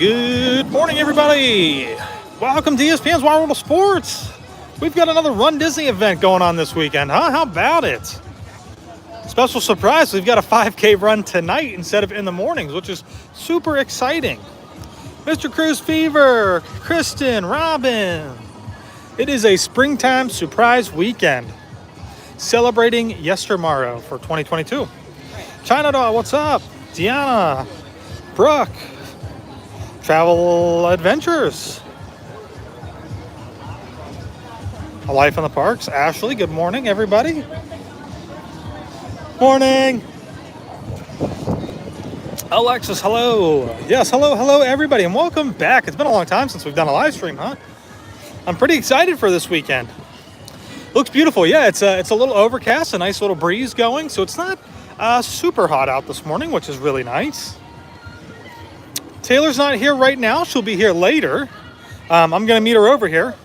Good morning, everybody. Welcome to ESPN's Wide World of Sports. We've got another Run Disney event going on this weekend, huh? How about it? Special surprise, we've got a 5K run tonight instead of in the mornings, which is super exciting. Mr. Cruise Fever, Kristin, Robin. It is a springtime surprise weekend celebrating Yestermorrow for 2022. China Doll, what's up? Deanna, Brooke, Travel Adventures, A Life in the Parks, Ashley, good morning, everybody. Morning. Alexis, hello. Yes, hello, everybody, and welcome back. It's been a long time since we've done a live stream, huh? I'm pretty excited for this weekend. Looks beautiful. Yeah, it's a little overcast, a nice little breeze going, so it's not super hot out this morning, which is really nice. Taylor's not here right now. She'll be here later. I'm going to meet her over here.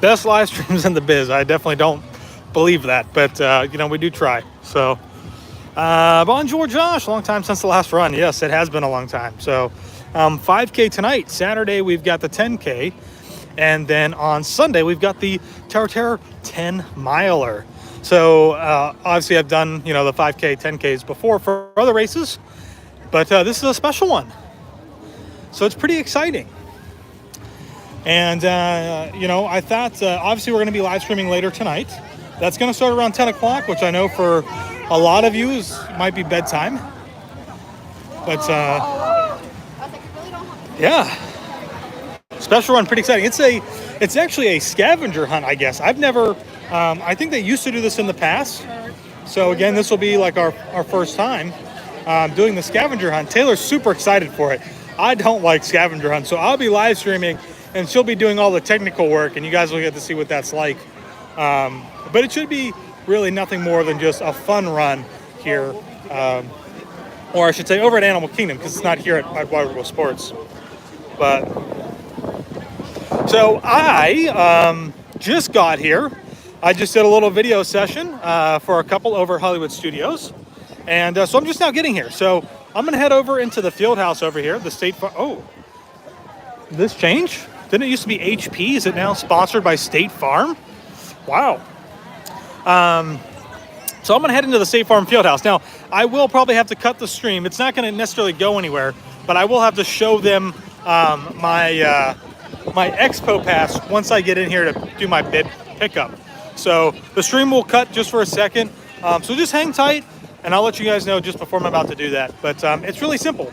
Best live streams in the biz. I definitely don't believe that, but we do try. So, bonjour, Josh. Long time since the last run. Yes, it has been a long time. So, 5K tonight. Saturday, we've got the 10K. And then on Sunday, we've got the Terror 10 miler. So obviously I've done, the 5K, 10Ks before for other races, but this is a special one. So it's pretty exciting. And, I thought, obviously we're going to be live streaming later tonight. That's going to start around 10 o'clock, which I know for a lot of you might be bedtime. But, yeah. Special run, pretty exciting. It's actually a scavenger hunt, I guess. I've never, I think they used to do this in the past. So again, this will be like our first time doing the scavenger hunt. Taylor's super excited for it. I don't like scavenger hunts, so I'll be live streaming and she'll be doing all the technical work and you guys will get to see what that's like. But it should be really nothing more than just a fun run here. Or I should say over at Animal Kingdom, because it's not here at Wide World of Sports. But so I just got here. I just did a little video session for a couple over at Hollywood Studios. And so I'm just now getting here. So I'm going to head over into the field house over here, the State Farm. Oh, did this change? Didn't it used to be HP? Is it now sponsored by State Farm? Wow. So I'm going to head into the State Farm field house. Now, I will probably have to cut the stream. It's not going to necessarily go anywhere, but I will have to show them my Expo Pass once I get in here to do my bid pickup. So the stream will cut just for a second. So just hang tight, and I'll let you guys know just before I'm about to do that. But it's really simple.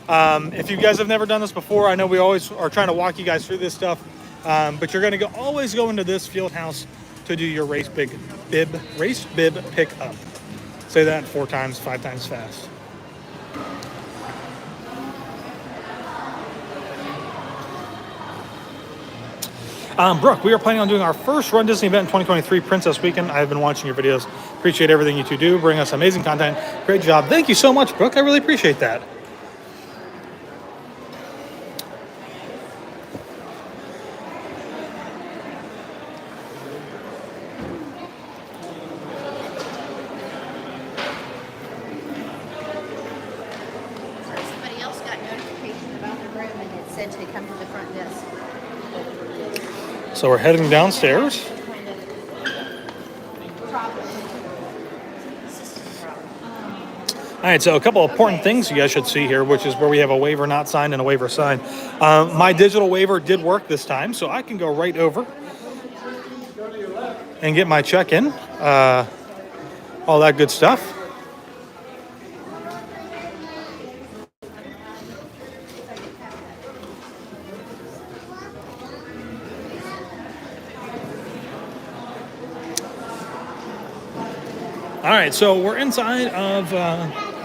If you guys have never done this before, I know we always are trying to walk you guys through this stuff. But you're going to always go into this field house to do your race bib pickup. Say that 5 times fast. Brooke, we are planning on doing our first Run Disney event in 2023, Princess Weekend. I've been watching your videos. Appreciate everything you two do. Bring us amazing content. Great job. Thank you so much, Brooke. I really appreciate that. Somebody else got notification about the room and it said to come to the front desk. So we're heading downstairs. All right, so a couple of important things you guys should see here, which is where we have a waiver not signed and a waiver signed. My digital waiver did work this time, so I can go right over and get my check-in, all that good stuff. All right, so we're inside of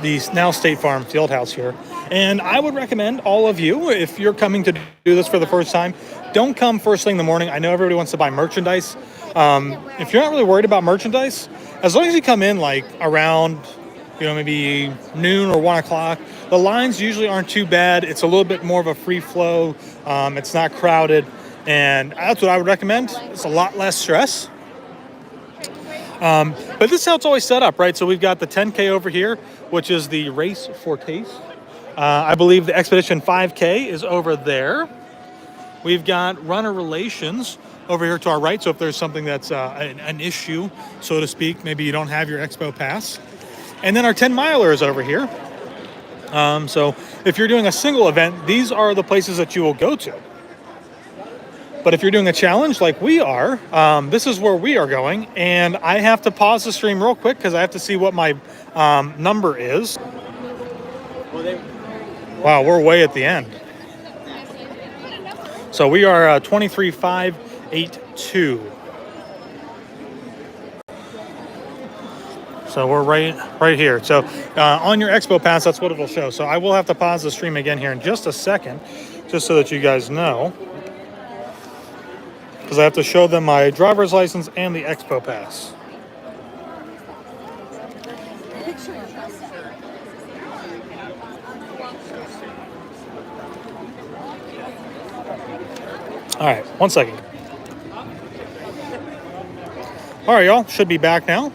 the now State Farm Fieldhouse here, and I would recommend all of you, if you're coming to do this for the first time, don't come first thing in the morning. I know everybody wants to buy merchandise. If you're not really worried about merchandise, as long as you come in like around, maybe noon or 1 o'clock, the lines usually aren't too bad. It's a little bit more of a free flow. It's not crowded, and that's what I would recommend. It's a lot less stress. But this is how it's always set up, right? So we've got the 10K over here. which is the Race for Taste. I believe the Expedition 5K is over there. We've got runner relations over here to our right. So if there's something that's an issue, so to speak, maybe you don't have your Expo pass. And then our 10 miler is over here. So if you're doing a single event, these are the places that you will go to. But if you're doing a challenge like we are, this is where we are going. And I have to pause the stream real quick because I have to see what my number is. Wow, we're way at the end. So we are 23,582. So we're right here. So on your Expo Pass, that's what it'll show. So I will have to pause the stream again here in just a second, just so that you guys know. Because I have to show them my driver's license and the Expo Pass. All right, 1 second. All right, y'all, should be back now.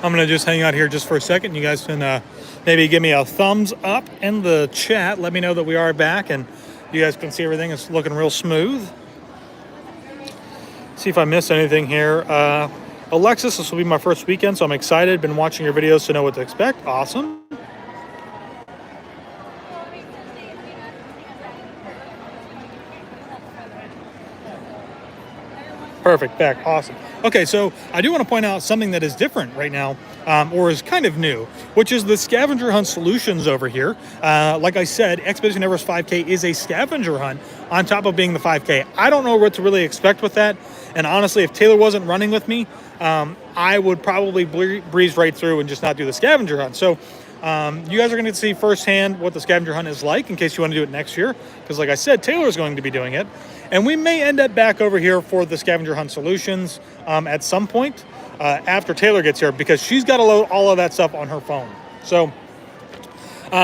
I'm going to just hang out here just for a second. You guys can maybe give me a thumbs up in the chat. Let me know that we are back and you guys can see everything is looking real smooth. See if I missed anything here. Alexis, this will be my first weekend, so I'm excited. Been watching your videos to know what to expect. Awesome. Perfect, back, awesome. Okay, so I do want to point out something that is different right now, or is kind of new, which is the scavenger hunt solutions over here. Like I said, Expedition Everest 5K is a scavenger hunt on top of being the 5K. I don't know what to really expect with that, and honestly, if Taylor wasn't running with me, I would probably breeze right through and just not do the scavenger hunt. So you guys are going to see firsthand what the scavenger hunt is like in case you want to do it next year, because like I said, Taylor's going to be doing it. And we may end up back over here for the scavenger hunt solutions at some point after Taylor gets here, because she's got to load all of that stuff on her phone. So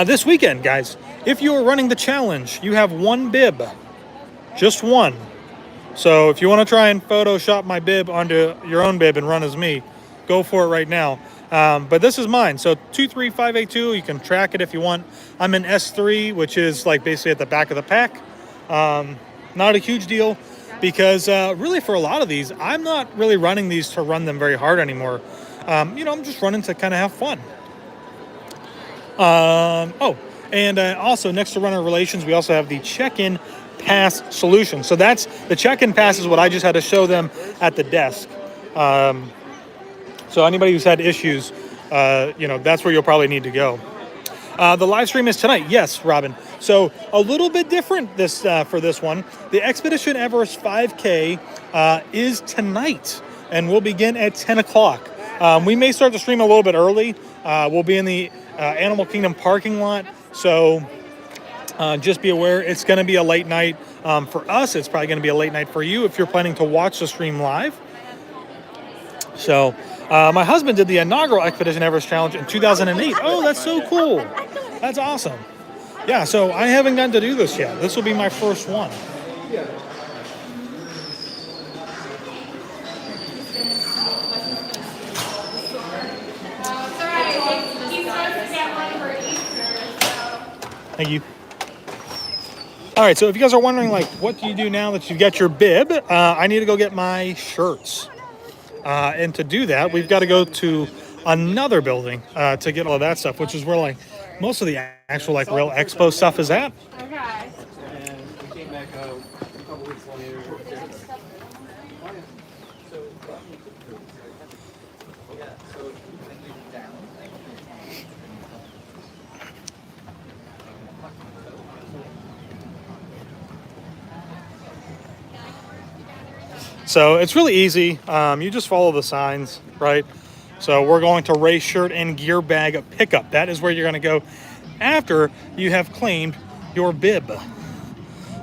this weekend, guys, if you are running the challenge, you have one bib, just one. So if you want to try and Photoshop my bib onto your own bib and run as me, go for it right now. But this is mine. So 23582, you can track it if you want. I'm in S3, which is like basically at the back of the pack. Not a huge deal because really for a lot of these, I'm not really running these to run them very hard anymore. I'm just running to kind of have fun. Also next to runner relations, we also have the check-in pass solution. So that's the check-in pass is what I just had to show them at the desk. So anybody who's had issues, that's where you'll probably need to go. The live stream is tonight. Yes, Robin. So a little bit different for this one. The Expedition Everest 5K is tonight, and we'll begin at 10 o'clock. We may start the stream a little bit early. We'll be in the Animal Kingdom parking lot. So just be aware, it's going to be a late night. For us, it's probably going to be a late night for you if you're planning to watch the stream live. So my husband did the inaugural Expedition Everest Challenge in 2008. Oh, that's so cool. That's awesome. Yeah, so I haven't gotten to do this yet. This will be my first one. Thank you. All right, so if you guys are wondering, like, what do you do now that you get your bib? I need to go get my shirts. And to do that, we've got to go to another building to get all of that stuff, which is where, like, most of the actual, like, real expo stuff is at. Okay. And we came back a couple weeks later. So it's really easy. You just follow the signs, right? So we're going to race shirt and gear bag pickup. That is where you're going to go after you have claimed your bib.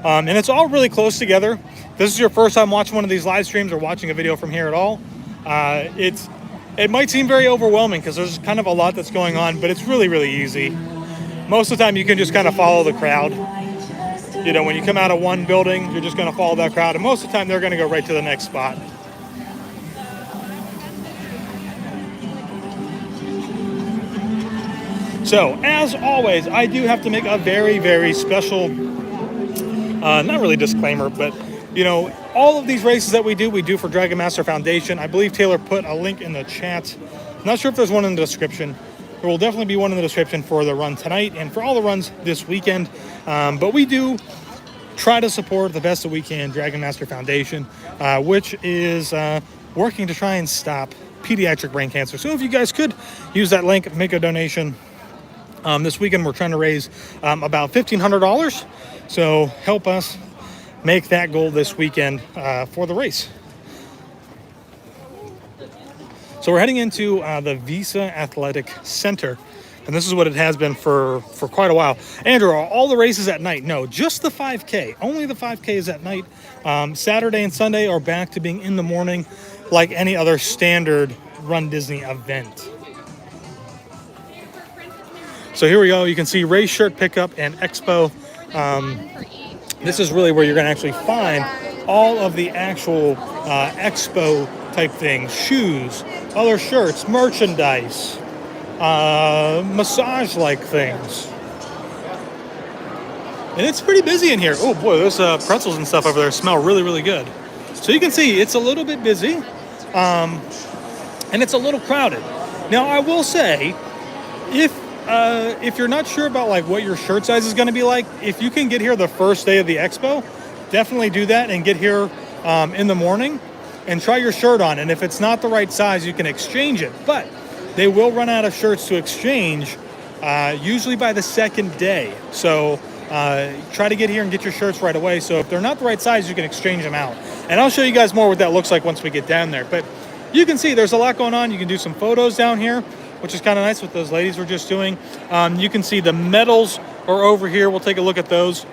And it's all really close together. If this is your first time watching one of these live streams or watching a video from here at all, it might seem very overwhelming because there's kind of a lot that's going on, but it's really, really easy. Most of the time you can just kind of follow the crowd. You know, when you come out of one building, you're just going to follow that crowd. And most of the time they're going to go right to the next spot. So, as always, I do have to make a very, very special, not really disclaimer, but, you know, all of these races that we do for Dragon Master Foundation. I believe Taylor put a link in the chat. Not sure if there's one in the description. There will definitely be one in the description for the run tonight and for all the runs this weekend. But we do try to support the best that we can Dragon Master Foundation, which is working to try and stop pediatric brain cancer. So if you guys could use that link, make a donation. This weekend we're trying to raise about $1,500. So help us make that goal this weekend for the race. So we're heading into the Visa Athletic Center, and this is what it has been for quite a while. Andrew, are all the races at night? No, just the 5K. Only the 5K is at night. Saturday and Sunday are back to being in the morning like any other standard Run Disney event. So here we go. You can see race shirt pickup and expo. This is really where you're going to actually find all of the actual expo type things, shoes, other shirts, merchandise, massage-like things. And it's pretty busy in here. Oh boy, those pretzels and stuff over there smell really, really good. So you can see it's a little bit busy, and it's a little crowded. Now I will say, if you're not sure about like what your shirt size is going to be like, if you can get here the first day of the expo, definitely do that and get here in the morning and try your shirt on. And if it's not the right size, you can exchange it. But they will run out of shirts to exchange usually by the second day. So try to get here and get your shirts right away. So if they're not the right size, you can exchange them out. And I'll show you guys more what that looks like once we get down there. But you can see there's a lot going on. You can do some photos down here, which is kind of nice what those ladies were just doing. You can see the medals are over here. We'll take a look at those.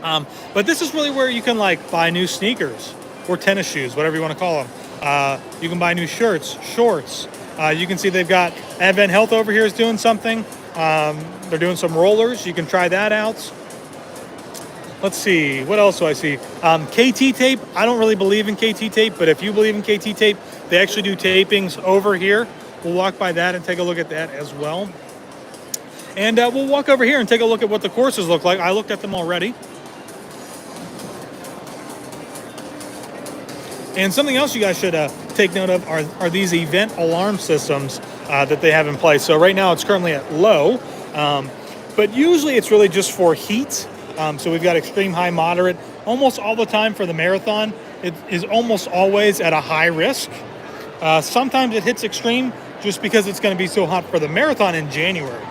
But this is really where you can like buy new sneakers or tennis shoes, whatever you want to call them. You can buy new shirts, shorts. You can see they've got Advent Health over here is doing something. They're doing some rollers. You can try that out. Let's see, what else do I see? KT tape. I don't really believe in KT tape, but if you believe in KT tape, they actually do tapings over here. We'll walk by that and take a look at that as well. And we'll walk over here and take a look at what the courses look like. I looked at them already. And something else you guys should take note of are these event alarm systems that they have in place. So right now it's currently at low, but usually it's really just for heat. So we've got extreme, high, moderate. Almost all the time for the marathon, it is almost always at a high risk. Sometimes it hits extreme just because it's going to be so hot for the marathon in January.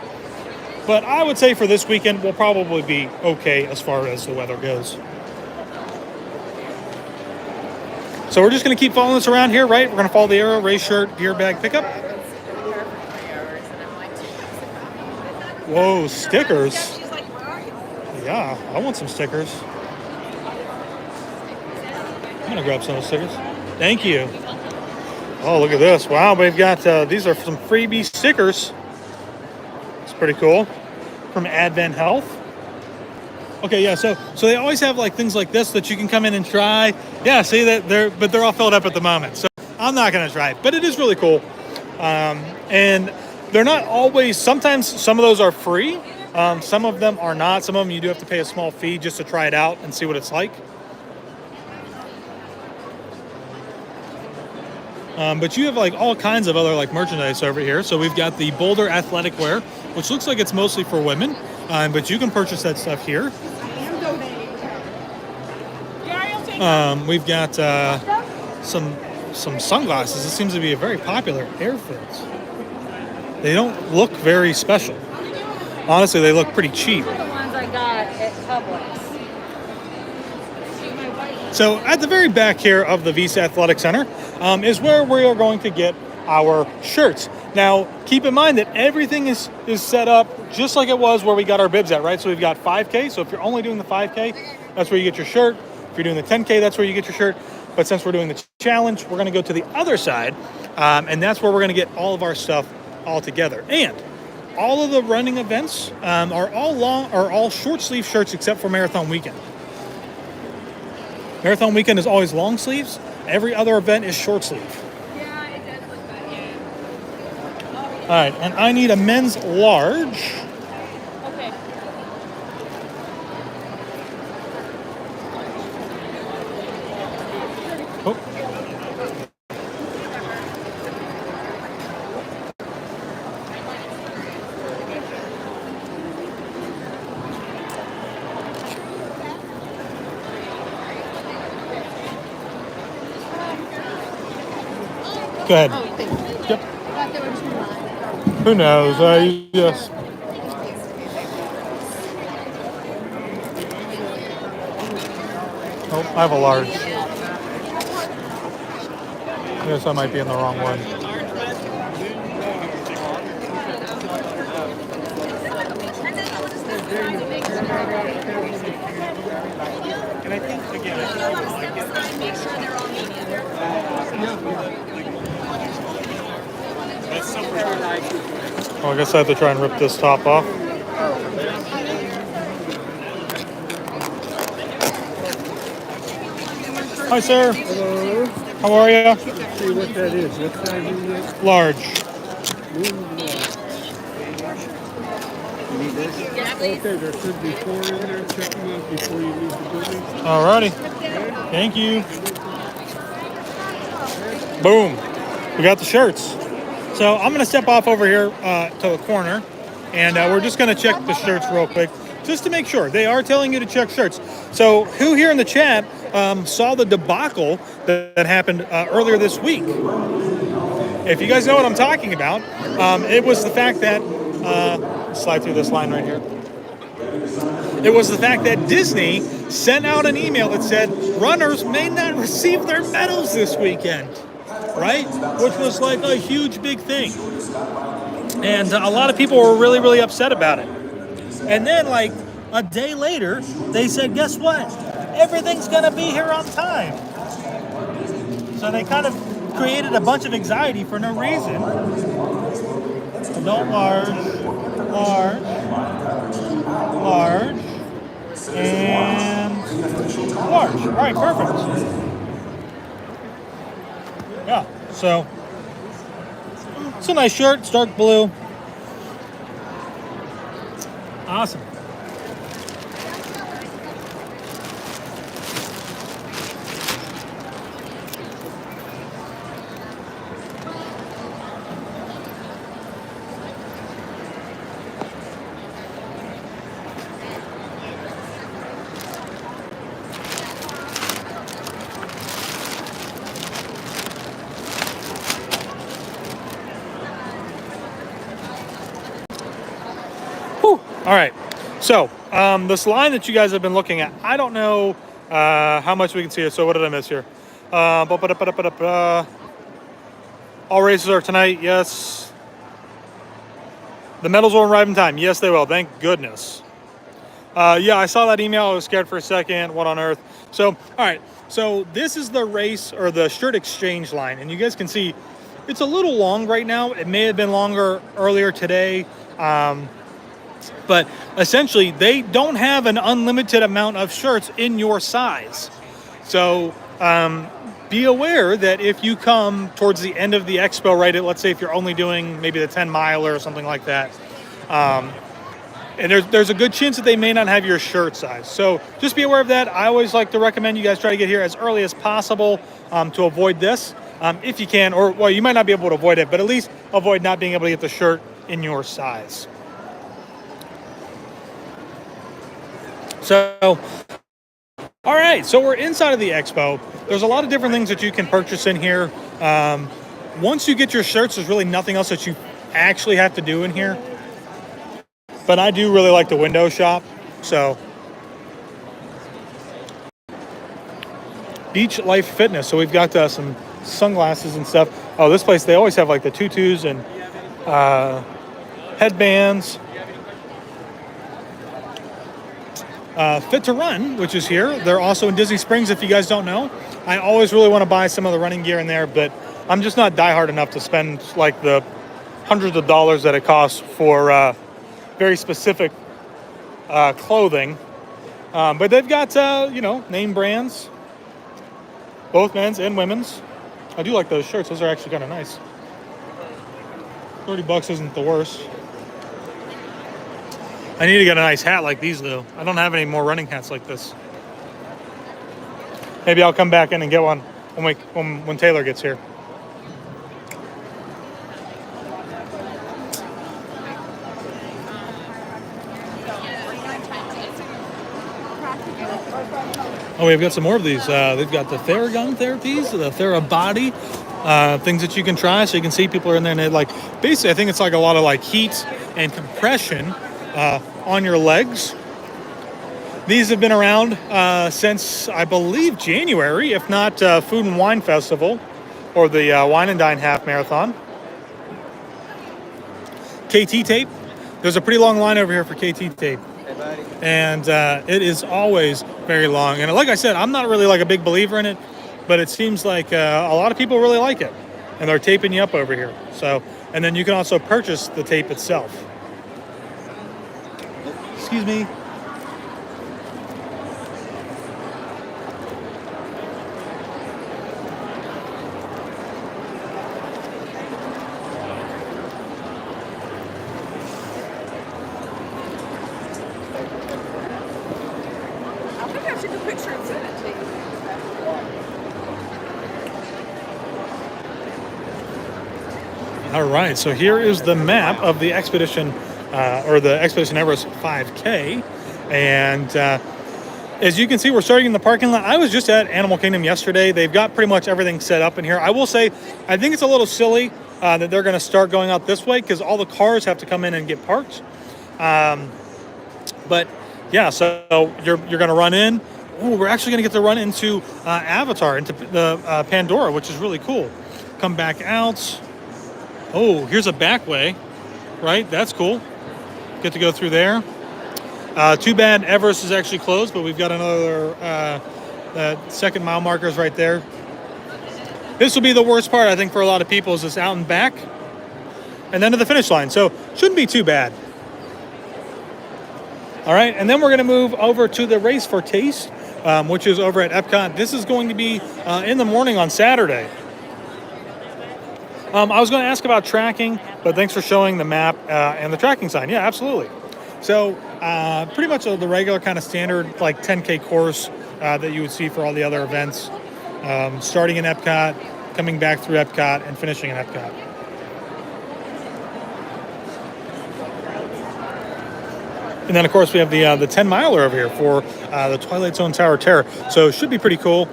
But I would say for this weekend, we'll probably be okay as far as the weather goes. So we're just going to keep following this around here, right? We're going to follow the arrow, race shirt, gear bag pickup. Whoa, stickers. Yeah, I want some stickers. I'm going to grab some of those stickers. Thank you. Oh, look at this. Wow, we've got, these are some freebie stickers. It's pretty cool. From Advent Health. Okay, yeah, so they always have like things like this that you can come in and try. Yeah, see that they're all filled up at the moment. So I'm not going to try it, but it is really cool. And they're not always, sometimes some of those are free. Some of them are not. Some of them you do have to pay a small fee just to try it out and see what it's like. But you have like all kinds of other like merchandise over here. So we've got the Boulder athletic wear, which looks like it's mostly for women, but you can purchase that stuff here. We've got some sunglasses. This seems to be a very popular Airfits. They don't look very special. Honestly, they look pretty cheap. The ones I got at Publix. So at the very back here of the Visa Athletic Center is where we are going to get our shirts. Now, keep in mind that everything is set up just like it was where we got our bibs at, right? So we've got 5K. So if you're only doing the 5K, that's where you get your shirt. If you're doing the 10K, that's where you get your shirt. But since we're doing the challenge, we're going to go to the other side, and that's where we're going to get all of our stuff all together. And all of the running events are all short sleeve shirts except for Marathon Weekend. Marathon Weekend is always long sleeves. Every other event is short sleeve. Yeah, it does look good, All right, and I need a men's large. Okay. Oh. Go ahead. Oh, thank you. Yep. I thought there were 2 lines. Who knows? Yes. Oh, I have a large. I guess I might be in the wrong one. And I think, again, Make sure they're all medium. that's somewhere like Well, I guess I have to try and rip this top off. Hi, sir. Hello. How are you? Let's see what that is. What size is it? Large. You need this? Okay, there should be 4 in there. Check them out before you leave the building. Alrighty. Thank you. Boom. We got the shirts. So I'm going to step off over here to the corner, and we're just going to check the shirts real quick, just to make sure. They are telling you to check shirts. So who here in the chat saw the debacle that happened earlier this week? If you guys know what I'm talking about, it was the fact that, slide through this line right here. It was the fact that Disney sent out an email that said runners may not receive their medals this weekend, right? Which was like a huge, big thing. And a lot of people were really, really upset about it. And then like a day later, they said, guess what? Everything's gonna be here on time. So they kind of created a bunch of anxiety for no reason. Adult large, large, large, and large. All right, perfect. Yeah, so it's a nice shirt. It's dark blue. Awesome. All right, so this line that you guys have been looking at, I don't know how much we can see it. So what did I miss here? All races are tonight, yes. The medals will arrive in time. Yes, they will. Thank goodness. Yeah, I saw that email. I was scared for a second. What on earth? So, all right. So this is the race or the shirt exchange line. And you guys can see it's a little long right now. It may have been longer earlier today. But essentially, they don't have an unlimited amount of shirts in your size. So be aware that if you come towards the end of the expo, right, let's say if you're only doing maybe the 10 miler or something like that, and there's a good chance that they may not have your shirt size. So just be aware of that. I always like to recommend you guys try to get here as early as possible to avoid this, if you can. Or, well, you might not be able to avoid it, but at least avoid not being able to get the shirt in your size. So, all right, so we're inside of the expo. There's a lot of different things that you can purchase in here. Once you get your shirts, there's really nothing else that you actually have to do in here. But I do really like the window shop, so. Beach Life Fitness. So we've got some sunglasses and stuff. Oh, this place, they always have like the tutus and headbands. Fit to Run, which is here. They're also in Disney Springs, if you guys don't know. I always really want to buy some of the running gear in there, but I'm just not diehard enough to spend like the hundreds of dollars that it costs for very specific clothing. But they've got, name brands, both men's and women's. I do like those shirts. Those are actually kind of nice. $30 isn't the worst. I need to get a nice hat like these, though. I don't have any more running hats like this. Maybe I'll come back in and get one when Taylor gets here. Oh, we've got some more of these. They've got the Theragun therapies, the Therabody, things that you can try. So you can see people are in there and they like, basically, I think it's like a lot of like heat and compression on your legs. These have been around since, I believe, January, if not Food and Wine Festival or the Wine and Dine Half Marathon. KT tape. There's a pretty long line over here for KT tape. And it is always very long. And like I said, I'm not really like a big believer in it, but it seems like a lot of people really like it. And they're taping you up over here. So, and then you can also purchase the tape itself. Excuse me. All right, so here is the map of the Expedition, or the Expedition Everest 5K. And as you can see, we're starting in the parking lot. I was just at Animal Kingdom yesterday. They've got pretty much everything set up in here. I will say, I think it's a little silly that they're going to start going out this way because all the cars have to come in and get parked. But yeah, so you're going to run in. Oh, we're actually going to get to run into Avatar, into the Pandora, which is really cool. Come back out. Oh, here's a back way, right? That's cool. Get to go through there. Too bad Everest is actually closed, but we've got another second mile markers right there. This will be the worst part, I think, for a lot of people, is this out and back, and then to the finish line. So shouldn't be too bad. All right, and then we're going to move over to the Race for Taste, which is over at Epcot. This is going to be in the morning on Saturday. I was going to ask about tracking, but thanks for showing the map and the tracking sign. Yeah, absolutely. So pretty much the regular kind of standard like 10K course that you would see for all the other events, starting in Epcot, coming back through Epcot, and finishing in Epcot. And then, of course, we have the 10 miler over here for the Twilight Zone Tower Terror. So it should be pretty cool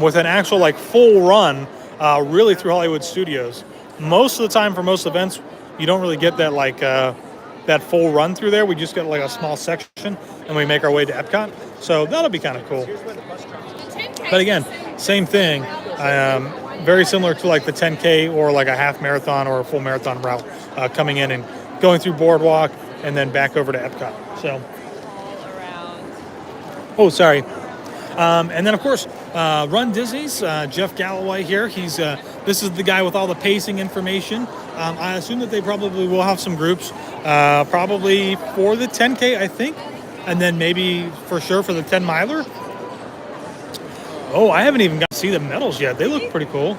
with an actual like full run really through Hollywood Studios. Most of the time for most events, you don't really get that like that full run through there. We just get like a small section and we make our way to Epcot. So that'll be kind of cool. But again, same thing. Very similar to like the 10K or like a half marathon or a full marathon route coming in and going through Boardwalk and then back over to Epcot. So, oh, sorry. And then, of course, Run Disney's Jeff Galloway here. He's this is the guy with all the pacing information. I assume that they probably will have some groups, probably for the 10K, I think, and then maybe for sure for the 10 miler. Oh, I haven't even got to see the medals yet. They look pretty cool.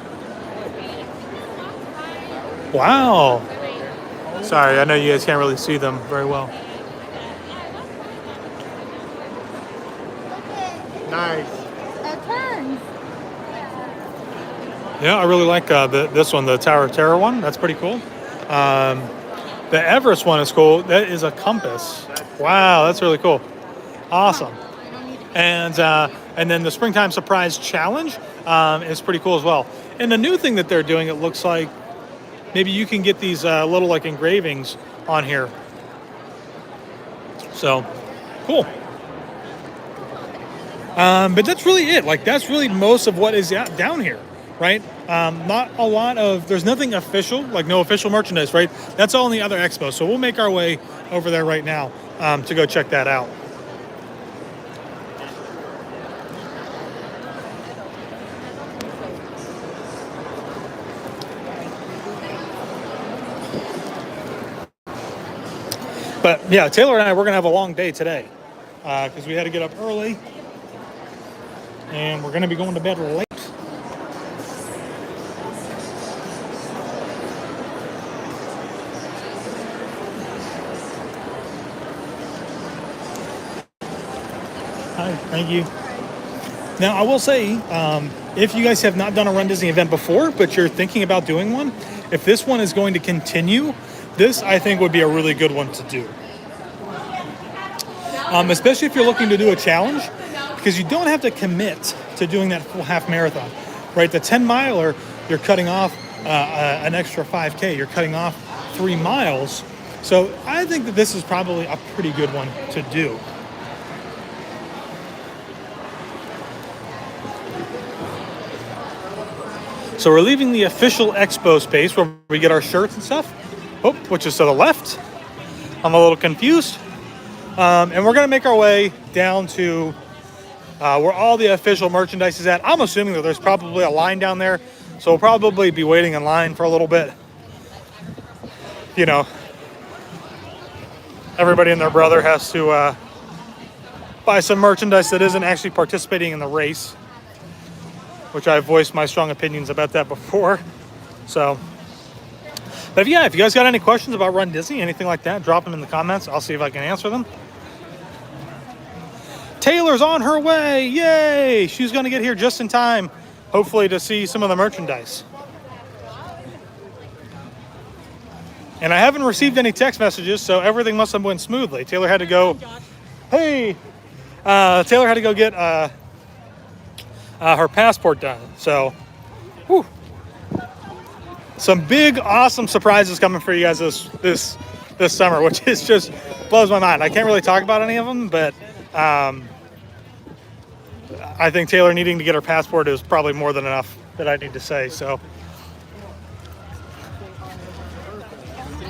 Wow. Sorry, I know you guys can't really see them very well. Nice. Turns. Yeah, I really like this one, the Tower of Terror one. That's pretty cool. The Everest one is cool. That is a compass. Wow, that's really cool. Awesome. And then the Springtime Surprise Challenge is pretty cool as well. And the new thing that they're doing, it looks like maybe you can get these little like engravings on here. So, cool. But that's really it. Like, that's really most of what is down here, right? Not a lot of, there's nothing official, like no official merchandise, right? That's all in the other expo. So we'll make our way over there right now to go check that out. But yeah, Taylor and I, we're going to have a long day today because we had to get up early. And we're going to be going to bed late. Hi, thank you. Now, I will say, if you guys have not done a Run Disney event before, but you're thinking about doing one, if this one is going to continue, this I think would be a really good one to do. Especially if you're looking to do a challenge, because you don't have to commit to doing that full half marathon, right? The 10 miler, you're cutting off an extra 5K. You're cutting off 3 miles. So I think that this is probably a pretty good one to do. So we're leaving the official expo space where we get our shirts and stuff, which is to the left. I'm a little confused. And we're going to make our way down to where all the official merchandise is at. I'm assuming that there's probably a line down there, so we'll probably be waiting in line for a little bit. You know, everybody and their brother has to buy some merchandise that isn't actually participating in the race, which I've voiced my strong opinions about that before. So, but yeah, if you guys got any questions about Run Disney, anything like that, drop them in the comments. I'll see if I can answer them. Taylor's on her way. Yay! She's going to get here just in time, hopefully, to see some of the merchandise. And I haven't received any text messages, so everything must have went smoothly. Taylor had to go, Taylor had to go get her passport done. So, whew. Some big, awesome surprises coming for you guys this summer, which is just blows my mind. I can't really talk about any of them, but I think Taylor needing to get her passport is probably more than enough that I need to say. So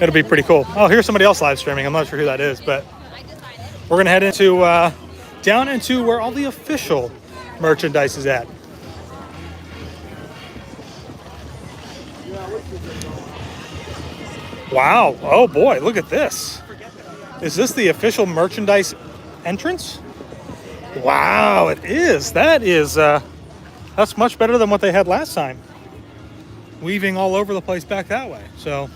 it'll be pretty cool. Oh, here's somebody else live streaming. I'm not sure who that is, but we're gonna head into down into where all the official merchandise is at. Wow. Oh boy, look at this. Is this the official merchandise entrance? Wow, it is. That's much better than what they had last time. Weaving all over the place back that way. So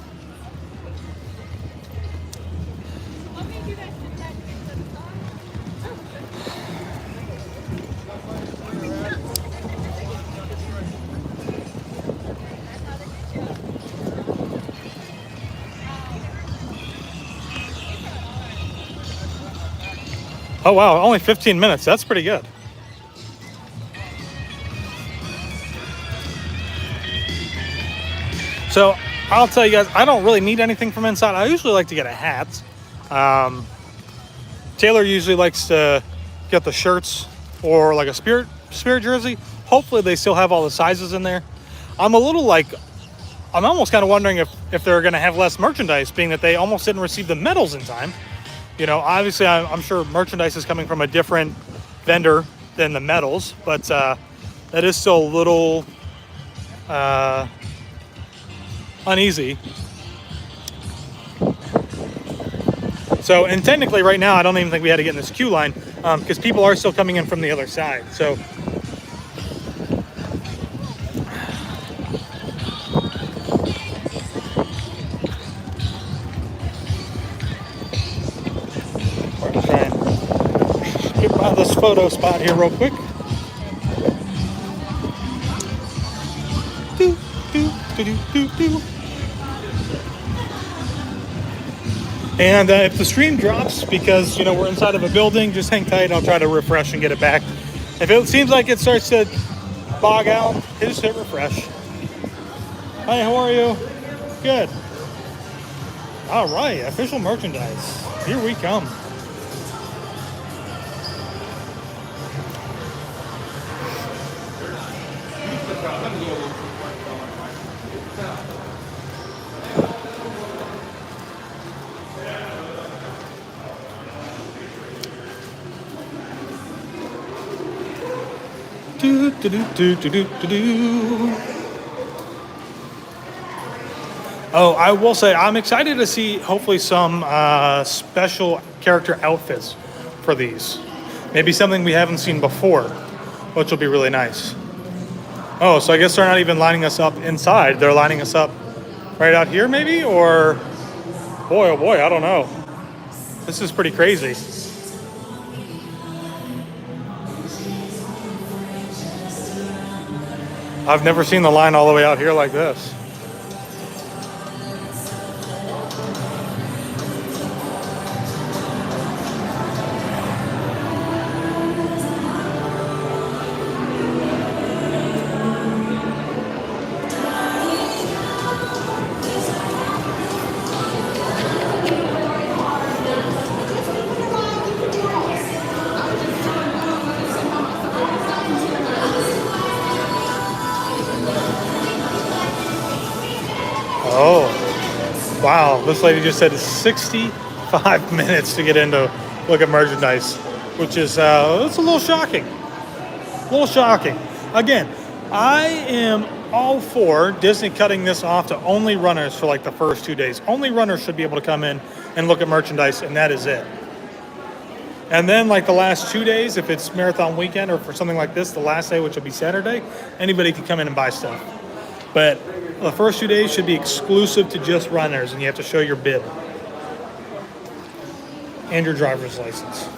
oh wow, only 15 minutes. That's pretty good. So I'll tell you guys, I don't really need anything from inside. I usually like to get a hat. Taylor usually likes to get the shirts or like a spirit jersey. Hopefully they still have all the sizes in there. I'm almost kind of wondering if they're going to have less merchandise, being that they almost didn't receive the medals in time. You know, obviously I'm sure merchandise is coming from a different vendor than the medals, but that is still a little uneasy. So, and technically right now, I don't even think we had to get in this queue line because people are still coming in from the other side. So, we're gonna try and get by this photo spot here real quick. Do, do, do, do, do, do. And if the stream drops because, you know, we're inside of a building, just hang tight. I'll try to refresh and get it back. If it seems like it starts to bog out, just hit refresh. Hi, how are you? Good. All right, official merchandise. Here we come. Do, do, do, do, do, do, do. Oh, I will say I'm excited to see hopefully some special character outfits for these. Maybe something we haven't seen before, which will be really nice. Oh, so I guess they're not even lining us up inside. They're lining us up right out here maybe? Or, boy, oh boy, I don't know. This is pretty crazy. I've never seen the line all the way out here like this. Oh, wow. This lady just said 65 minutes to get in to look at merchandise, which is it's a little shocking. A little shocking. Again, I am all for Disney cutting this off to only runners for like the first 2 days. Only runners should be able to come in and look at merchandise, and that is it. And then like the last 2 days, if it's marathon weekend or for something like this, the last day, which will be Saturday, anybody can come in and buy stuff. But the first 2 days should be exclusive to just runners, and you have to show your bib and your driver's license.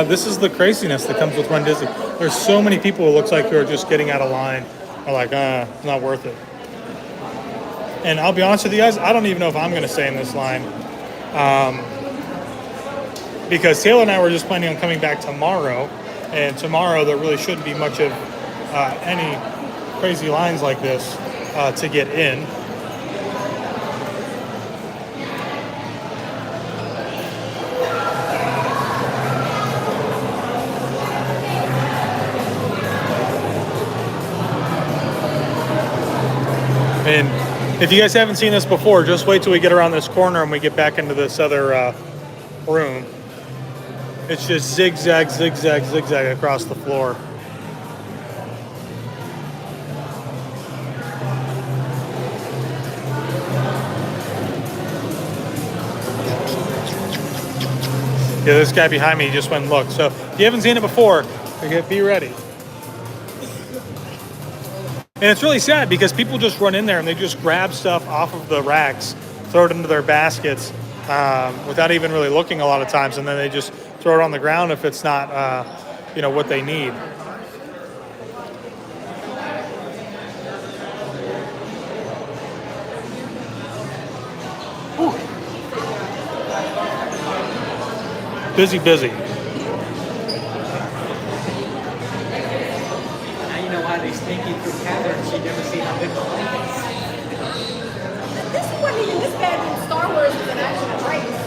This is the craziness that comes with Run Disney. There's so many people, it looks like, who are just getting out of line, are like, it's not worth it. And I'll be honest with you guys, I don't even know if I'm going to stay in this line, because Taylor and I were just planning on coming back tomorrow, and tomorrow there really shouldn't be much of any crazy lines like this to get in. And if you guys haven't seen this before, just wait till we get around this corner and we get back into this other room. It's just zigzag, zigzag, zigzag across the floor. Yeah, this guy behind me just went and looked. So if you haven't seen it before, be ready. And it's really sad because people just run in there and they just grab stuff off of the racks, throw it into their baskets without even really looking a lot of times, and then they just throw it on the ground if it's not, what they need. Ooh. Busy, busy. He's thinking through Catherine, she'd never seen how big the plane is. This wasn't even this bad when Star Wars was an actual race.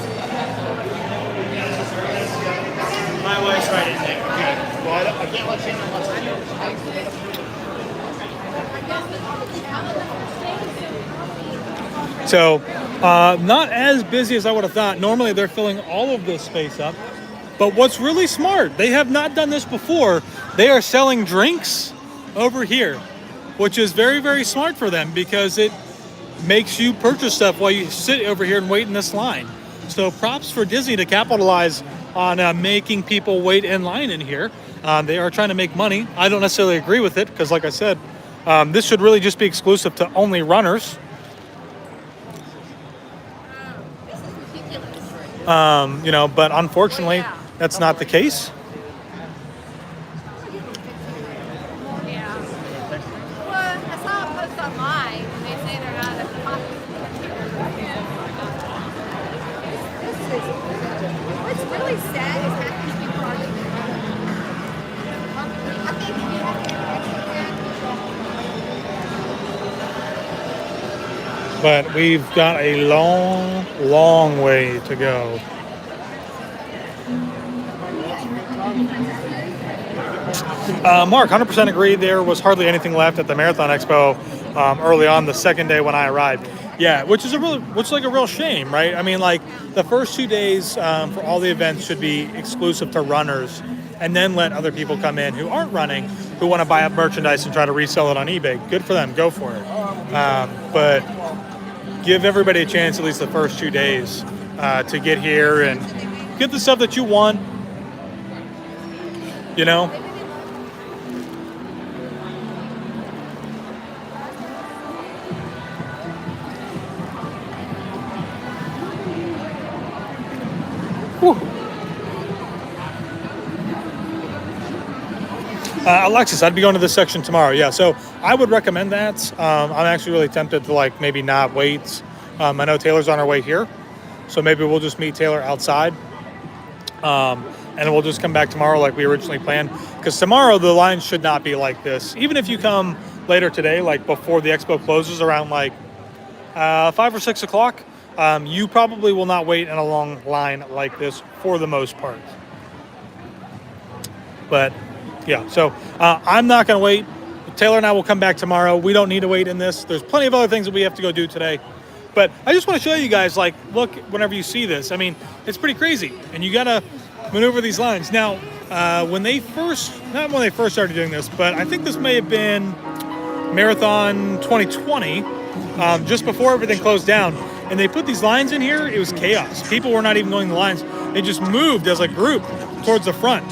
My wife's right in there. Okay. I can't let you know what's So, not as busy as I would have thought. Normally they're filling all of this space up. But what's really smart, they have not done this before. They are selling drinks over here, which is very, very smart for them because it makes you purchase stuff while you sit over here and wait in this line. So props for Disney to capitalize on making people wait in line in here. They are trying to make money. I don't necessarily agree with it because, like I said, this should really just be exclusive to only runners. But unfortunately, that's not the case. But we've got a long, long way to go. Mark, 100% agreed. There was hardly anything left at the Marathon Expo early on the second day when I arrived. Yeah, which is like a real shame, right? I mean, like the first 2 days for all the events should be exclusive to runners, and then let other people come in who aren't running, who want to buy up merchandise and try to resell it on eBay. Good for them, go for it. But give everybody a chance at least the first 2 days to get here and get the stuff that you want. You know. Whew. Alexis, I'd be going to this section tomorrow. Yeah, so I would recommend that. I'm actually really tempted to like maybe not wait. I know Taylor's on our way here, so maybe we'll just meet Taylor outside, and we'll just come back tomorrow like we originally planned. Because tomorrow the line should not be like this. Even if you come later today, like before the expo closes around like 5 or 6 o'clock, you probably will not wait in a long line like this for the most part. But yeah, so I'm not going to wait. Taylor and I will come back tomorrow. We don't need to wait in this. There's plenty of other things that we have to go do today. But I just want to show you guys, like, look, whenever you see this, I mean, it's pretty crazy. And you got to maneuver these lines. Now, not when they first started doing this, but I think this may have been Marathon 2020, just before everything closed down. And they put these lines in here. It was chaos. People were not even going the lines. They just moved as a group towards the front.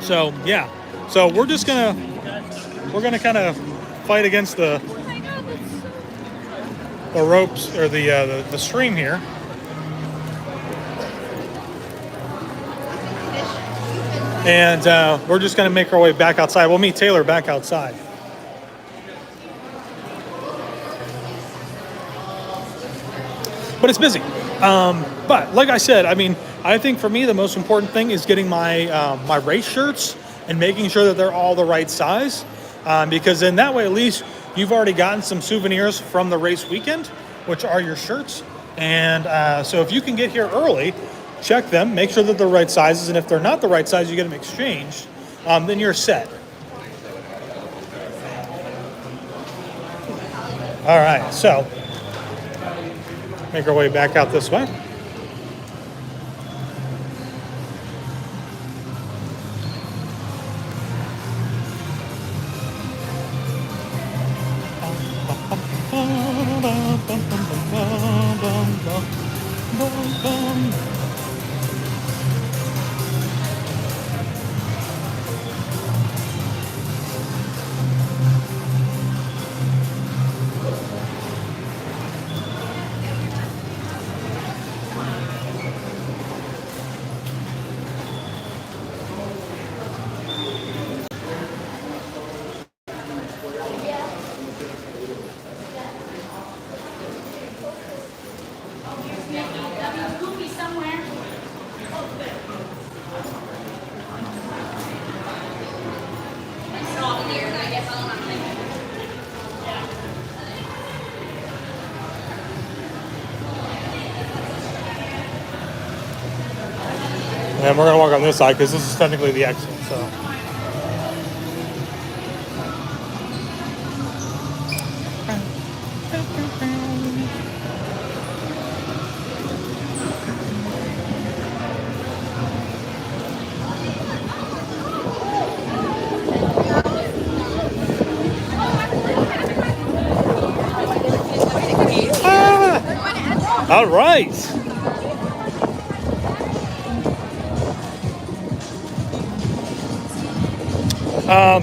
So yeah, so we're gonna kind of fight against the ropes or the stream here. And we're just gonna make our way back outside. We'll meet Taylor back outside. But it's busy. But like I said, I mean, I think for me the most important thing is getting my my race shirts and making sure that they're all the right size, because in that way at least you've already gotten some souvenirs from the race weekend, which are your shirts. And so if you can get here early, check them, make sure that they're the right sizes, and if they're not the right size, you get them exchanged, then you're set. All right, so make our way back out this way. And we're going to walk on this side because this is technically the exit. So. All right.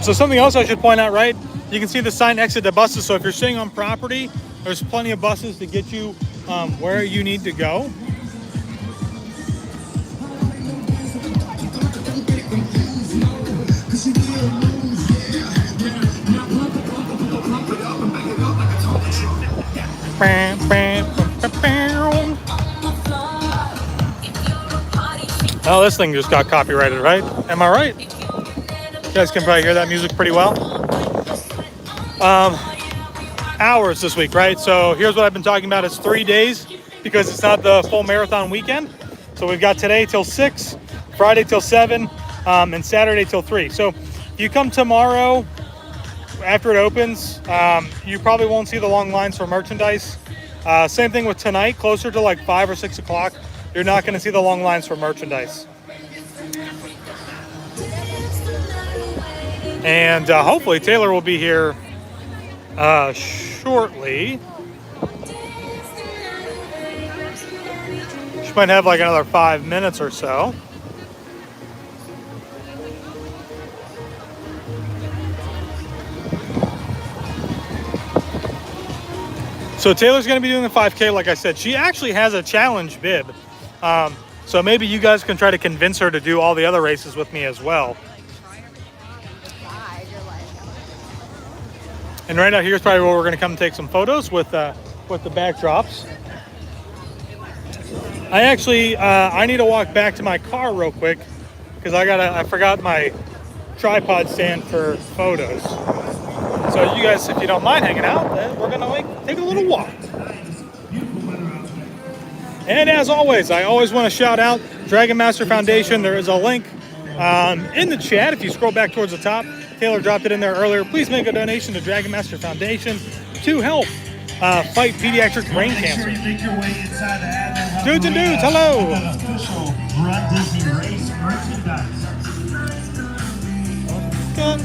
So something else I should point out, right? You can see the sign exit to buses. So if you're staying on property, there's plenty of buses to get you where you need to go. Oh, this thing just got copyrighted, right? Am I right? You guys can probably hear that music pretty well. Hours this week, right? So here's what I've been talking about. It's 3 days because it's not the full marathon weekend. So we've got today till 6, Friday till 7, and Saturday till 3. So if you come tomorrow, after it opens, you probably won't see the long lines for merchandise. Same thing with tonight, closer to like 5 or 6 o'clock, you're not going to see the long lines for merchandise. And hopefully Taylor will be here shortly. She might have like another 5 minutes or so. So Taylor's going to be doing the 5K, like I said. She actually has a challenge bib. So maybe you guys can try to convince her to do all the other races with me as well. And right out here is probably where we're going to come and take some photos with the backdrops. I actually, I need to walk back to my car real quick because I forgot my tripod stand for photos. So you guys, if you don't mind hanging out, we're going to take a little walk. And as always, I always want to shout out Dragon Master Foundation. There is a link in the chat. If you scroll back towards the top, Taylor dropped it in there earlier. Please make a donation to Dragon Master Foundation to help fight pediatric brain cancer. Dudes and dudes, hello. Official runDisney race merchandise. Good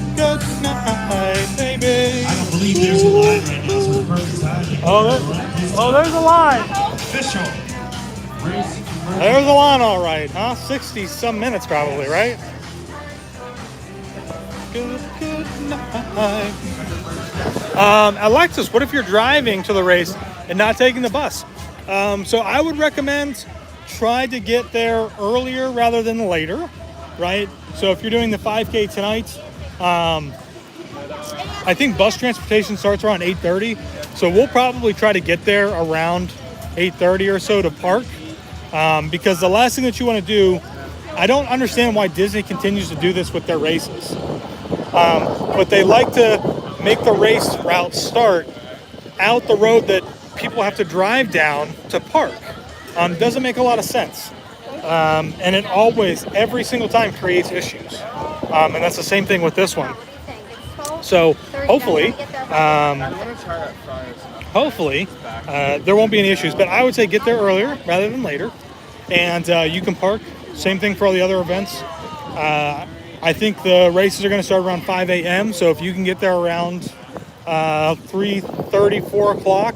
night, baby. I don't believe there's a line right now, so the perfect time. Oh, there's a line. Official race. There's a line, all right, huh? 60 some minutes probably, right? Good night. Alexis, what if you're driving to the race and not taking the bus? So I would recommend try to get there earlier rather than later, right? So if you're doing the 5K tonight, I think bus transportation starts around 8:30. So we'll probably try to get there around 8:30 or so to park. Because the last thing that you want to do, I don't understand why Disney continues to do this with their races. But they like to make the race route start out the road that people have to drive down to park. Doesn't make a lot of sense. And it always, every single time, creates issues. And that's the same thing with this one. So hopefully, there won't be any issues. But I would say get there earlier rather than later. And you can park. Same thing for all the other events. I think the races are going to start around 5 a.m. So if you can get there around 3:30, 4 o'clock,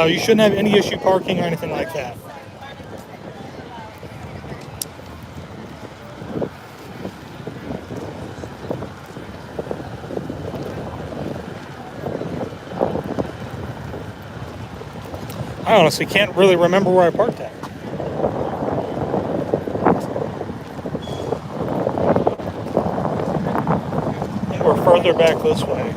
you shouldn't have any issue parking or anything like that. I honestly can't really remember where I parked at. We're further back this way.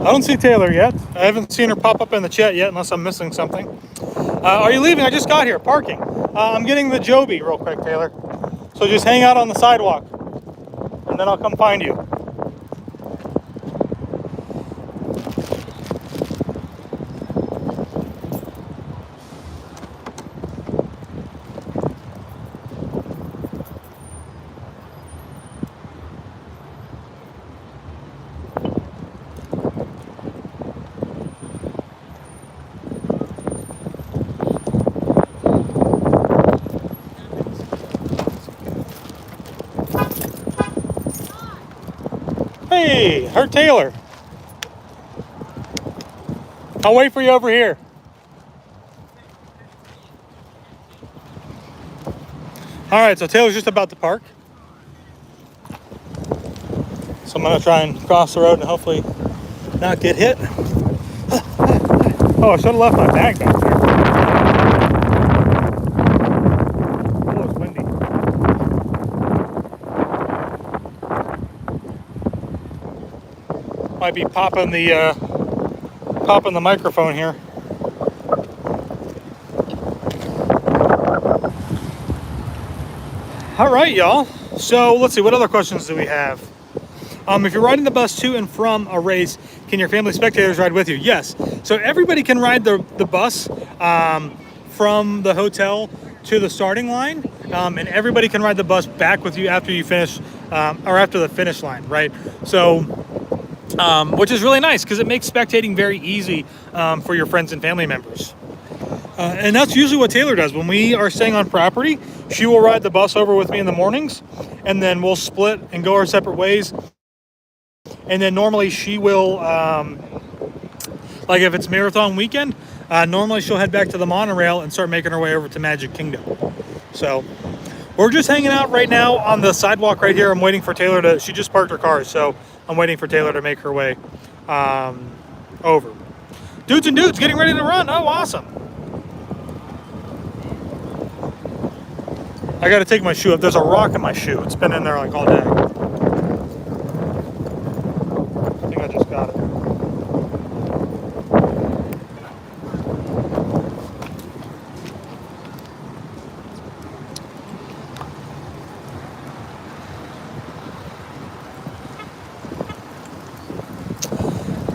I don't see Taylor yet. I haven't seen her pop up in the chat yet unless I'm missing something. Are you leaving? I just got here. Parking. I'm getting the Joby real quick, Taylor. So just hang out on the sidewalk and then I'll come find you. Hey, her Taylor. I'll wait for you over here. All right, so Taylor's just about to park. So I'm gonna try and cross the road and hopefully not get hit. Oh, I should have left my bag back there. Oh, it's windy. might be popping the microphone here. All right, y'all. So let's see, what other questions do we have? If you're riding the bus to and from a race, can your family spectators ride with you? Yes. So everybody can ride the bus from the hotel to the starting line, and everybody can ride the bus back with you after you finish, or after the finish line, right? So, which is really nice because it makes spectating very easy for your friends and family members. And that's usually what Taylor does. When we are staying on property, she will ride the bus over with me in the mornings, and then we'll split and go our separate ways. And then normally she will, like if it's marathon weekend, normally she'll head back to the monorail and start making her way over to Magic Kingdom. So we're just hanging out right now on the sidewalk right here. I'm waiting for Taylor to, she just parked her car, so I'm waiting for Taylor to make her way over. Dudes and dudes getting ready to run. Oh, awesome. I got to take my shoe up. There's a rock in my shoe. It's been in there like all day. I think I just got it.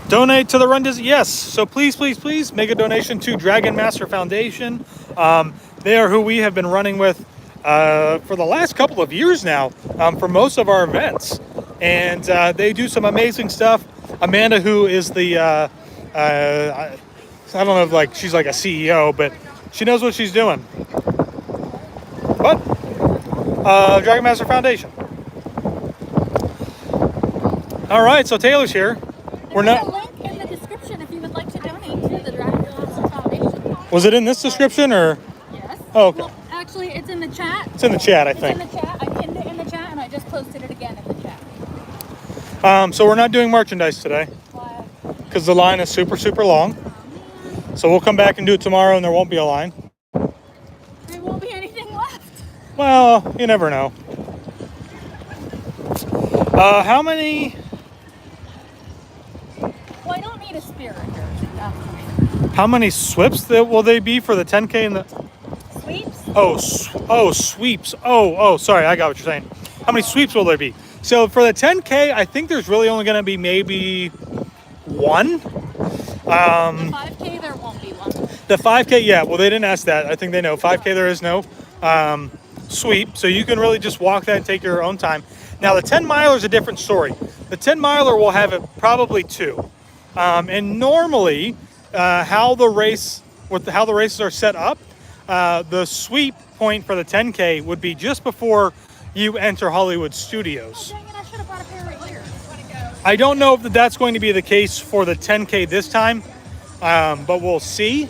Donate to the runDisney. Yes. So please, please, please make a donation to Dragon Master Foundation. They are who we have been running with for the last couple of years now for most of our events. And they do some amazing stuff. Amanda, who is the, I don't know if like she's like a CEO, but she knows what she's doing. What? Dragon Master Foundation. All right, so Taylor's here. We're not. There's a link in the description if you would like to donate to the Dragon Master Foundation. Was it in this description or? Yes. Oh, okay. Well, actually, it's in the chat. It's in the chat, I think. It's in the chat. I pinned it in the chat, and I just posted it again in the chat. So we're not doing merchandise today Why? because the line is super, super long. So we'll come back and do it tomorrow, and there won't be a line. There won't be anything left. Well, you never know. How many? Well, I don't need a spirit. How many sweeps will they be for the 10K and the? Sweeps? Oh, sweeps. Oh, sorry, I got what you're saying. How many sweeps will there be? So for the 10K, I think there's really only going to be maybe one. The 5K, there won't be one. The 5K, yeah. Well, they didn't ask that. I think they know. 5K, there is no sweep. So you can really just walk that and take your own time. Now, the 10 miler is a different story. The 10 miler will have it probably two. And normally, how the races are set up, the sweep point for the 10K would be just before you enter Hollywood Studios. Oh, dang it, I should have brought a pair right here. I don't know if that's going to be the case for the 10K this time, but we'll see.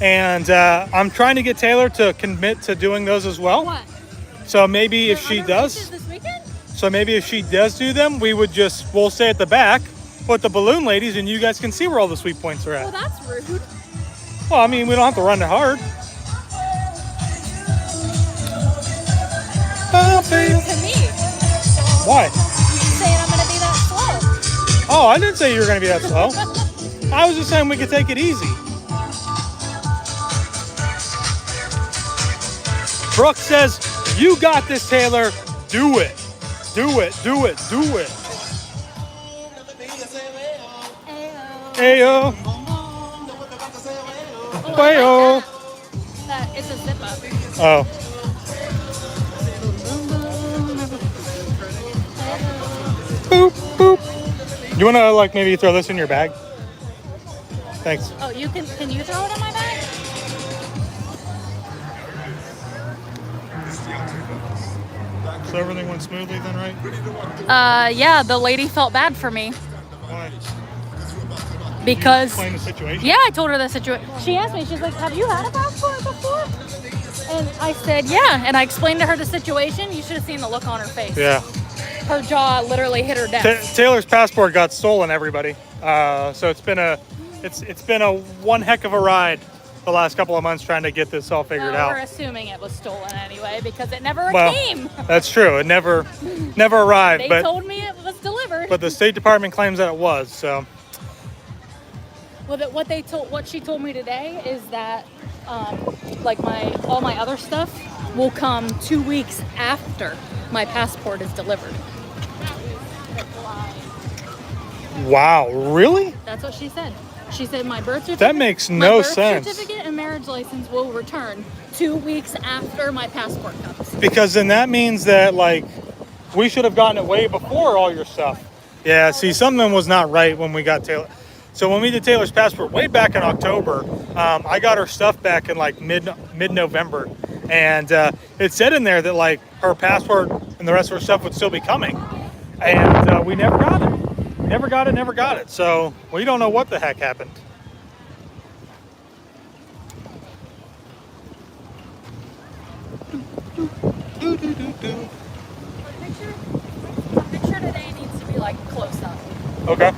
And I'm trying to get Taylor to commit to doing those as well. What? So maybe if she Other does, races this weekend? so maybe if she does do them, we'll stay at the back with the balloon ladies, and you guys can see where all the sweep points are Well, at. that's rude. Well, I mean, we don't have to run it hard. To me. Why? You saying I'm going to be that slow. Oh, I didn't say you were going to be that slow. I was just saying we could take it easy. Brooke says, you got this, Taylor. Do it. Do it. Do it. Do it. Ayo. Wayo. That is a zip up. Oh. Boop, boop. You want to like maybe throw this in your bag? Thanks. Oh, can you throw it in my bag? So everything went smoothly then, right? Yeah, the lady felt bad for me Why? because Explain the situation. yeah, I told her the situation. She asked me, she's like, "Have you had a passport before?" And I said, "Yeah." And I explained to her the situation. You should have seen the look on her face. Yeah. Her jaw literally hit her desk. Taylor's passport got stolen, everybody. So it's been a one heck of a ride the last couple of months trying to get this all figured Well, out. we're assuming it was stolen anyway because it never Well, came. That's true. It never arrived. They but told me it was delivered. but the State Department claims that it was. So Well, what she told me today is that, like all my other stuff will come 2 weeks after my passport is delivered. wow, really? That's what she said. She said my birth certificate. That makes no my birth sense. certificate and marriage license will return 2 weeks after my passport comes. Because then that means that like we should have gotten it way before all your stuff. Yeah, see, something was not right when we got Taylor. So when we did Taylor's passport way back in October, I got her stuff back in like mid-November, and it said in there that like her passport and the rest of her stuff would still be coming, and we never got it. Never got it. So we don't know what the heck happened. The picture today needs to be like close up. Okay.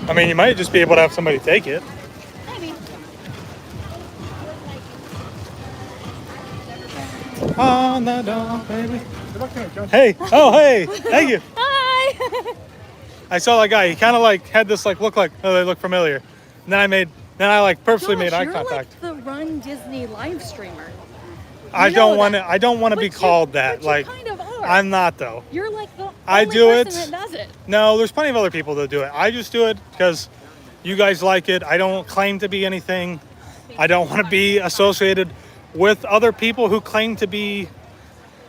I mean, you might just be able to have somebody take it. Maybe. On the dog, baby. Hey, oh hey, thank you. Hi. I saw that guy. He kind of like had this like look like, oh, they look familiar. And then I like purposely made eye you're contact. like the Run Disney live streamer. I know don't want to. that. I don't want to be But called that. but you Like kind of are. I'm not though. You're like the I only do person it. that does it. No, there's plenty of other people that do it. I just do it because you guys like it. I don't claim to be anything. I don't want to be associated with other people who claim to be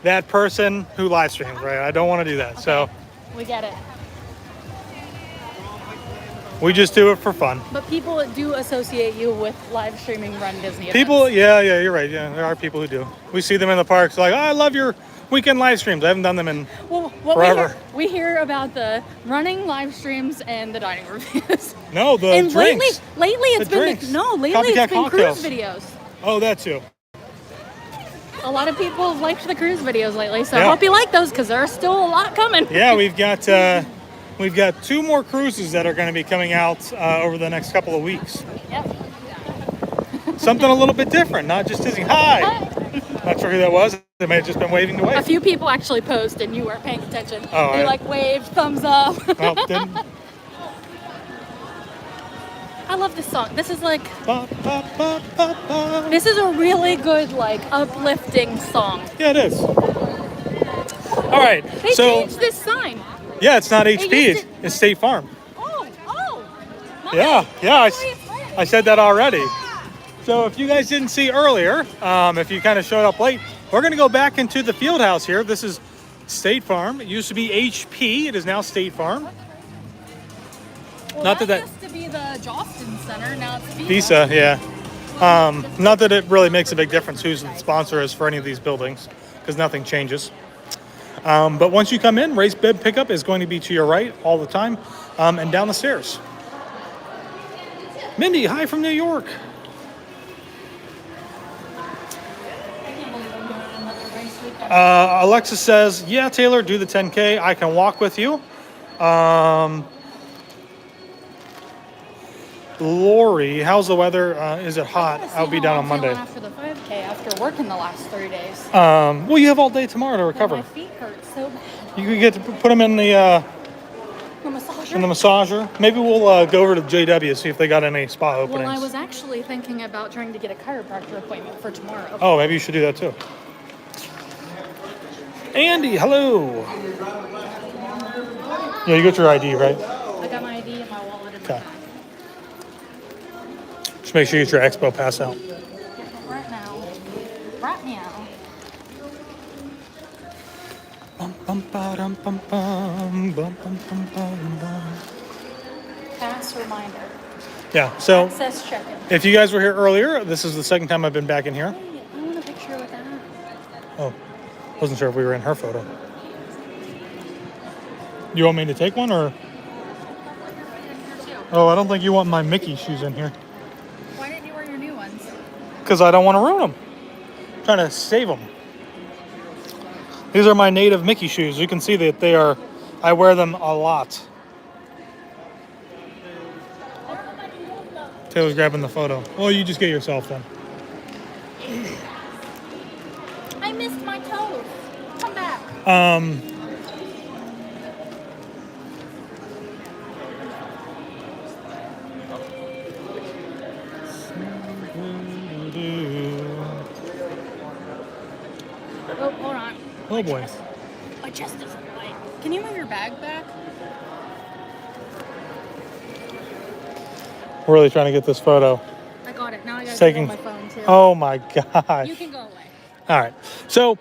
that person who live streams, right? I don't want to do that. So We get it. we just do it for fun. But people do associate you with live streaming Run Disney People, events. yeah, you're right. Yeah, there are people who do. We see them in the parks like, oh, I love your weekend live streams. I haven't done them in Well, what forever. we hear about the running live streams and the dining reviews. No, the and drinks. lately it's The been drinks. lately Copycat it's been cocktails. cruise videos. Oh, that too. A lot of people have liked the cruise videos lately, so I Yeah. hope you like those because there's still a lot coming. Yeah, we've got 2 more cruises that are going to be coming out over the next couple of weeks. Yep. Something a little bit different, not just Disney. Hi. Not sure who that was. They may have just been waving away. A few people actually posed and you weren't paying attention. Oh, They I- like waved, thumbs up. Well, didn't. I love this song. This is like Ba, ba, ba, ba, ba. this is a really good like uplifting song. Yeah, it is. All right. They So changed this sign. yeah, it's not HP. used to- It's State Farm. Oh. Yeah. I Nice. said that already. So if you guys didn't see earlier, if you kind of showed up late, we're going to go back into the field house here. This is State Farm. It used to be HP. It is now State Farm. Well, Not that used to be the Jostin Center. Now it's Visa, yeah. Not that it really makes a big difference who's the sponsor is for any of these buildings, because nothing changes. But once you come in, race bib pickup is going to be to your right all the time, and down the stairs. Mindy, hi from New York. Alexa says, yeah, Taylor, do the 10K. I can walk with you. Lori, how's the weather? Is it hot? I'll be down on Monday. After the 5K, after working the last 3 days. Well, you have all day tomorrow to My recover. feet hurt so bad. You can get to put them in the massager. Maybe we'll go over to JW, see if they got any spa openings. Well, I was actually thinking about trying to get a chiropractor appointment for tomorrow. Oh, maybe you should do that too. Andy, hello. Yeah, you got your ID, right? I got my ID and my wallet in the Okay. bag. Just make sure you get your expo pass out. Right now. Right now. Bum, bum, ba-dum, bum, bum, bum, bum, bum, bum, bum. Pass reminder. Yeah, so Access check-in. if you guys were here earlier, this is the second time I've been back in here. Hey, I want a picture with that. Oh, wasn't sure if we were in her photo. You want me to take one or? Oh, I don't think you want my Mickey shoes in here. Why didn't you wear your new ones? Because I don't want to ruin them. I'm trying to save them. These are my native Mickey shoes. You can see that they are, I wear them a lot. Taylor's grabbing the photo. Well, you just get yourself then. I missed my toes. Come back. Oh, hold on. Oh boy. My chest isn't light. Can you move your bag back? We're really trying to get this photo. I got it. Now I gotta Taking. go on my phone too. Oh my gosh. You can go away. All right. So,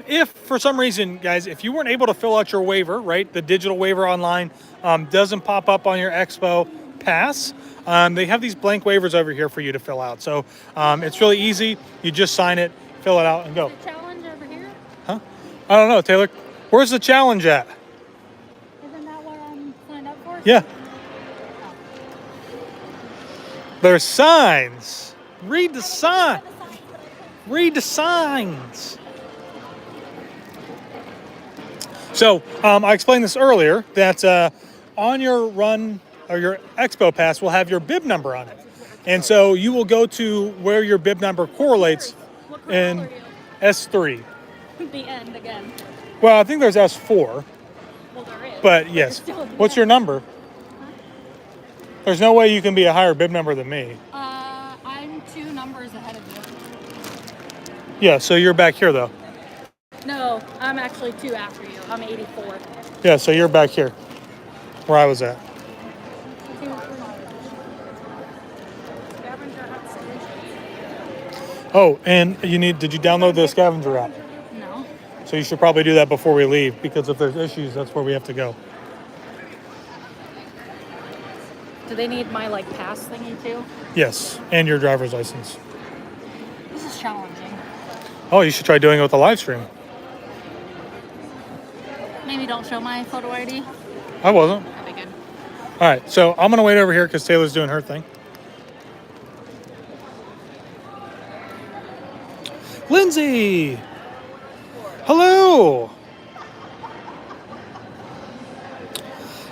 if for some reason, guys, if you weren't able to fill out your waiver, right, the digital waiver online doesn't pop up on your Expo pass, they have these blank waivers over here for you to fill out. So, it's really easy. You just sign it, fill it out, and go. Is the challenge over here? Huh? I don't know, Taylor. Where's the challenge at? Isn't that what I'm signed up for? Yeah. There's signs. Read the sign. Read the signs. So I explained this earlier that on your run or your Expo pass will have your bib number on it, and so you will go to where your bib number correlates What color in are you? S3. The end again. Well, I think there's S4, Well, there is. but yes. Still at the What's end. your number? There's no way you can be a higher bib number than me. I'm 2 numbers ahead of you. Yeah, so you're back here though. No, I'm actually 2 after you. I'm 84. Yeah, so you're back here, where I was at. Oh, and did you download the Scavenger app? No. So you should probably do that before we leave, because if there's issues, that's where we have to go. Do they need my like pass thingy too? Yes, and your driver's license. This is challenging. Oh, you should try doing it with a live stream. Maybe don't show my photo ID. I wasn't. That'd be good. All right, so I'm going to wait over here because Taylor's doing her thing. Lindsay! Hello!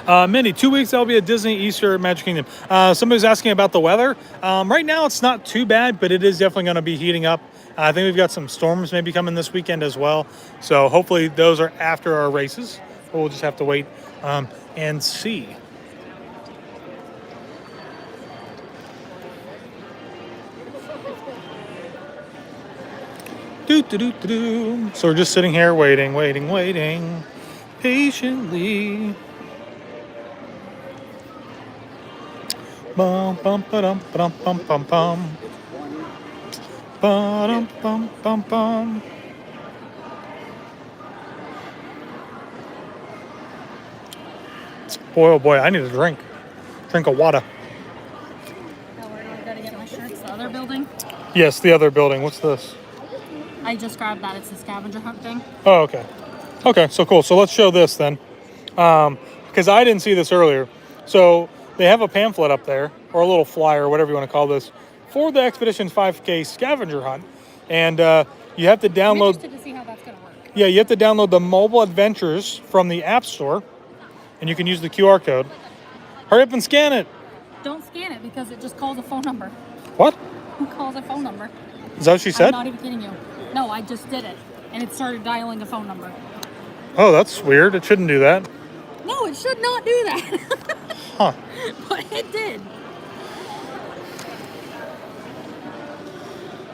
Mindy, 2 weeks I'll be at Disney, Easter, Magic Kingdom. Somebody's asking about the weather. Right now it's not too bad, but it is definitely going to be heating up. I think we've got some storms maybe coming this weekend as well. So hopefully those are after our races. But we'll just have to wait and see. So we're just sitting here waiting patiently. Bum bum ba-dum bum bum bum bum. Ba-dum bum bum bum. Boy, oh boy, I need a drink. Drink of water. Now where do I gotta get my shirts? The other building? Yes, the other building. What's this? I just grabbed that. It's the scavenger hunt thing. Oh, okay. Okay, so cool. So let's show this then. Because I didn't see this earlier. So they have a pamphlet up there, or a little flyer, whatever you want to call this, for the Expeditions 5K scavenger hunt. And you have to I'm download... interested to see how that's gonna work. Yeah, you have to download the mobile adventures from the App Store, and you can use the QR code. Hurry up and scan it. Don't scan it because it just calls a phone number. What? Who calls a phone number? Is that what she said? I'm not even kidding you. No, I just did it, and it started dialing a phone number. Oh, that's weird. It shouldn't do that. No, it should not do that. Huh. But it did.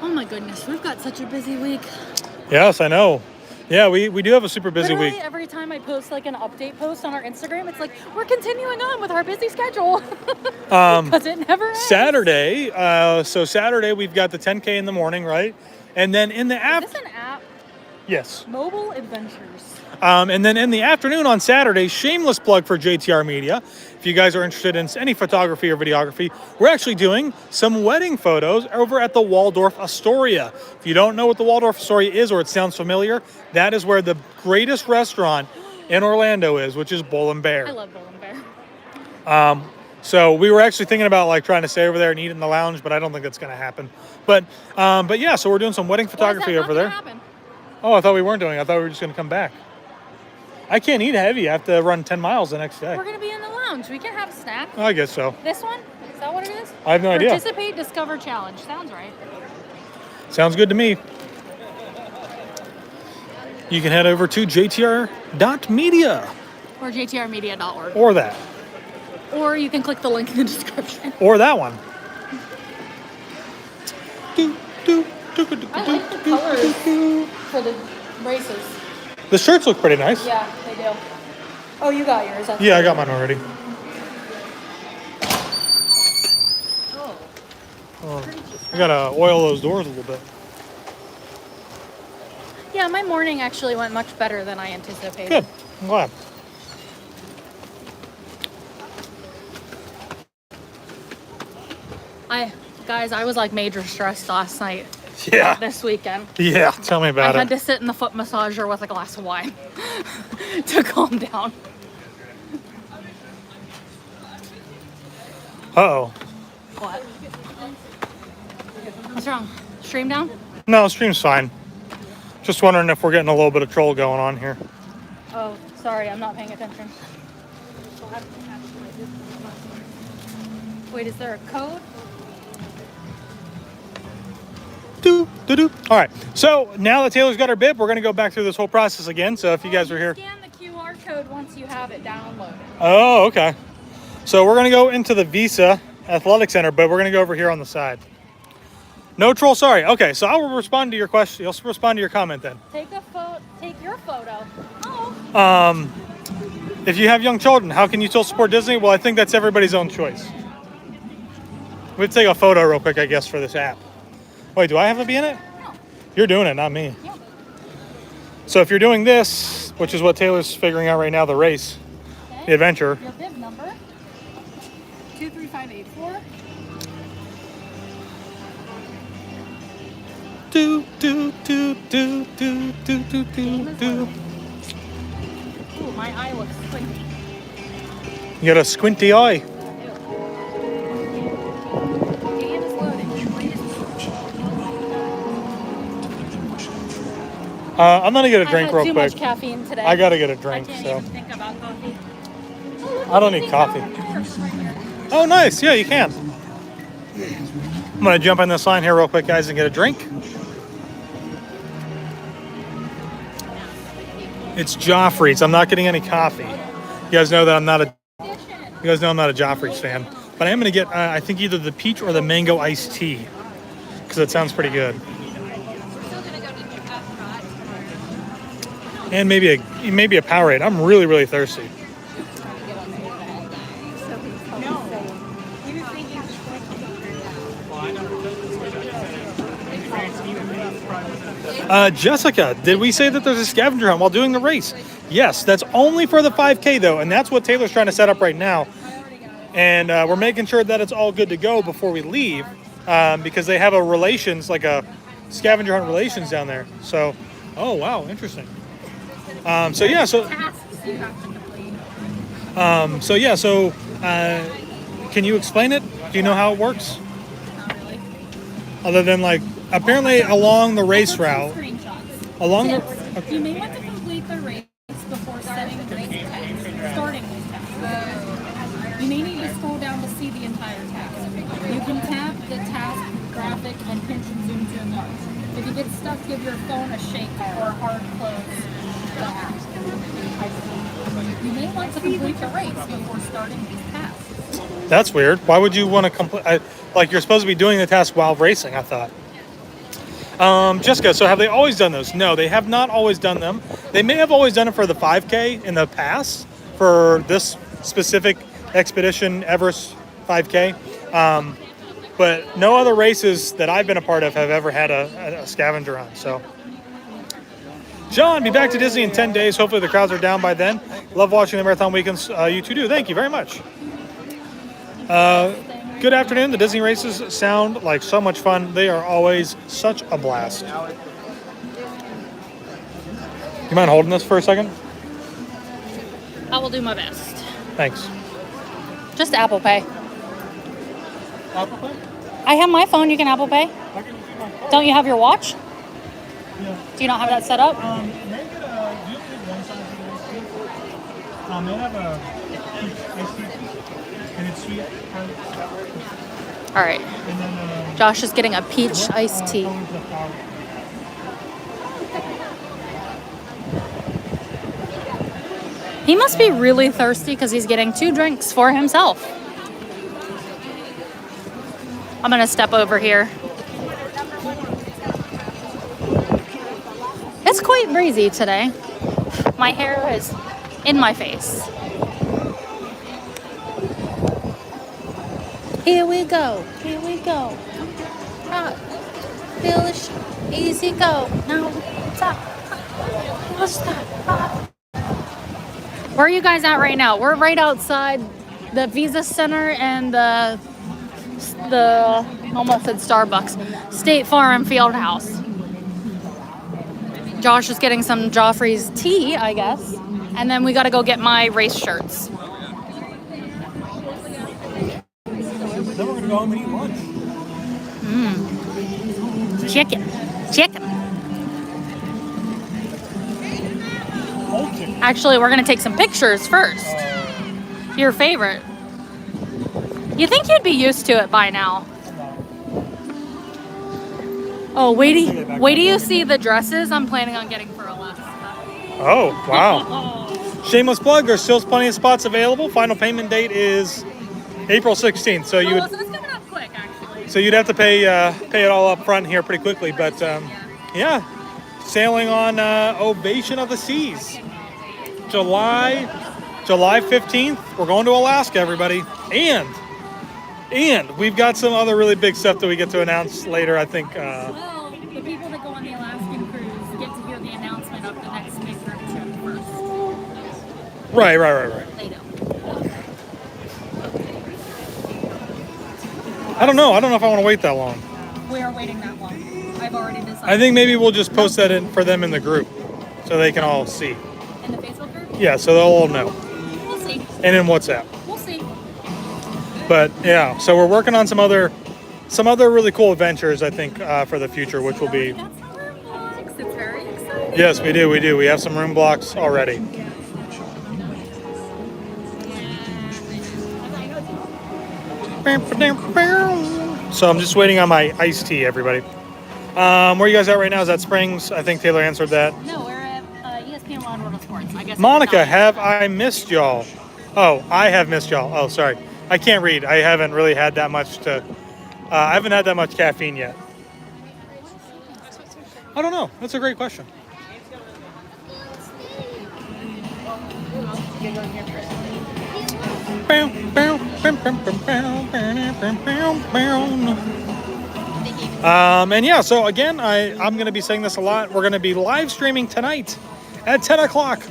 Oh my goodness, we've got such a busy week. Yes, I know. Yeah, we do have a super busy Literally, week. every time I post like an update post on our Instagram, it's like, we're continuing on with our busy schedule. Because it never ends. Saturday, so Saturday we've got the 10K in the morning, right? And then in the app... Is this an app? Yes. Mobile Adventures. And then in the afternoon on Saturday, shameless plug for JTR Media. If you guys are interested in any photography or videography, we're actually doing some wedding photos over at the Waldorf Astoria. If you don't know what the Waldorf Astoria is, or it sounds familiar, that is where the greatest restaurant in Orlando is, which is Bull and Bear. I love Bull and Bear. So we were actually thinking about like trying to stay over there and eat in the lounge, but I don't think that's going to happen. But yeah, so we're doing some wedding photography over there. Happen? Oh, I thought we weren't doing it. I thought we were just going to come back. I can't eat heavy. I have to run 10 miles the next day. We're going to be in the lounge. We can have a snack. I guess so. This one? Is that what it is? I have no idea. Participate, discover, challenge. Sounds right. Sounds good to me. You can head over to jtr.media. Or jtrmedia.org. Or that. Or you can click the link in the description. Or that one. I like the colors for the races. The shirts look pretty nice. Yeah, they do. Oh, you got yours. That's Yeah, I got mine already. Oh, I gotta oil those doors a little bit. Yeah, my morning actually went much better than I anticipated. Good. I'm glad. Guys, I was like major stressed last night. Yeah. This weekend. Yeah, tell me about I it. had to sit in the foot massager with a glass of wine to calm down. Uh-oh. What? What's wrong? Stream down? No, stream's fine. Just wondering if we're getting a little bit of troll going on here. Oh, sorry, I'm not paying attention. Wait, is there a code? All right, so now that Taylor's got her bib, we're gonna go back through this whole process again. So if you guys were here. Scan the QR code once you have it downloaded. Oh, okay. So we're gonna go into the Visa Athletic Center, but we're gonna go over here on the side. No troll, sorry. Okay, so I will respond to your question. You'll respond to your comment then. Take your photo. Oh. If you have young children, how can you still support Disney? Well, I think that's everybody's own choice. We'd take a photo real quick, I guess, for this app. Wait, do I have to be in it? No. You're doing it, not me. Yeah. So if you're doing this, which is what Taylor's figuring out right now, the race, Okay. the adventure. Your bib number 23584. Do. Ooh, my eye looks squinty. You got a squinty eye. Game is loading. I'm gonna get a drink I had real too quick. much caffeine today. I gotta get a drink, I can't so even think about coffee. I don't need coffee. Oh, nice. Yeah, you can. I'm gonna jump in this line here real quick, guys, and get a drink. It's Joffrey's. I'm not getting any coffee. You guys know that I'm not a. You guys know I'm not a Joffrey's fan, but I am gonna get. I think either the peach or the mango iced tea, because it sounds pretty good. And maybe a Powerade. I'm really thirsty. Jessica, did we say that there's a scavenger hunt while doing the race? Yes, that's only for the 5K though, and that's what Taylor's trying to set up right now. And we're making sure that it's all good to go before we leave, because they have a relations, like a scavenger hunt relations down there. So, oh wow, interesting. Can you explain it? Do you know how it works? Not really. Other than like, apparently along the race route. Along the. You may want to complete the race before starting race text. You may need to scroll down to see the entire text. You can tap the task graphic and pinch and zoom to enlarge. If you get stuck, give your phone a shake or a hard close. You may want to complete the race before starting these tasks. That's weird. Why would you want to complete? Like you're supposed to be doing the task while racing, I thought. Jessica, so have they always done those? No, they have not always done them. They may have always done it for the 5K in the past for this specific Expedition Everest 5K. But no other races that I've been a part of have ever had a scavenger hunt. So, John, be back to Disney in 10 days. Hopefully the crowds are down by then. Love watching the marathon weekends. You two do. Thank you very much. Good afternoon. The Disney races sound like so much fun. They are always such a blast. You mind holding this for a second? I will do my best. Thanks. Just Apple Pay. Apple Pay? I have my phone. You can Apple Pay. Don't you have your watch? Yeah. Do you not have that set up? May I get a, do you have one size of may I have a iced tea? And it's sweet. All right. And then, Josh is getting a peach iced tea. He must be really thirsty because he's getting 2 drinks for himself. I'm gonna step over here. bit breezy today. My hair is in my face. Here we go. Here we go. Rock. Feel the easy go. Now stop. Stop. Where are you guys at right now? We're right outside the Visa Center and the almost said Starbucks, State Farm Fieldhouse. Josh is getting some Joffrey's tea, I guess. And then we got to go get my race shirts. Then we're going to go home and eat lunch. Chicken. Actually, we're going to take some pictures first. Your favorite. You think you'd be used to it by now. Oh, wait do you see the dresses I'm planning on getting for Alaska. Oh, wow. Shameless plug, there's still plenty of spots available. Final payment date is April 16th. So you would, so it's coming up quick, actually. so you'd have to pay it all up front here pretty quickly. But yeah, sailing on Ovation of the Seas. July 15th, we're going to Alaska, everybody. And we've got some other really big stuff that we get to announce later, I think. Well, the people that go on the Alaskan cruise get to hear the announcement of the next big group trip first. Right. They don't. I don't know if I want to wait that long. We are waiting that long. I've already decided. I think maybe we'll just post that in for them in the group so they can all see. In the Facebook group? Yeah, so they'll all know. We'll see. And in WhatsApp. We'll see. But yeah, so we're working on some other really cool adventures, I think, for the future, which will be. That's some room blocks. It's very exciting. Yes, we do. We have some room blocks already. So I'm just waiting on my iced tea, everybody. Where are you guys at right now? Is that Springs? I think Taylor answered that. No, we're at ESPN Law and Order Sports. I guess. Monica, have I missed y'all? Oh, I have missed y'all. Oh, sorry. I can't read. I haven't really had that much I haven't had that much caffeine yet. I don't know. That's a great question. And yeah, so again, I'm going to be saying this a lot. We're going to be live streaming tonight at 10 o'clock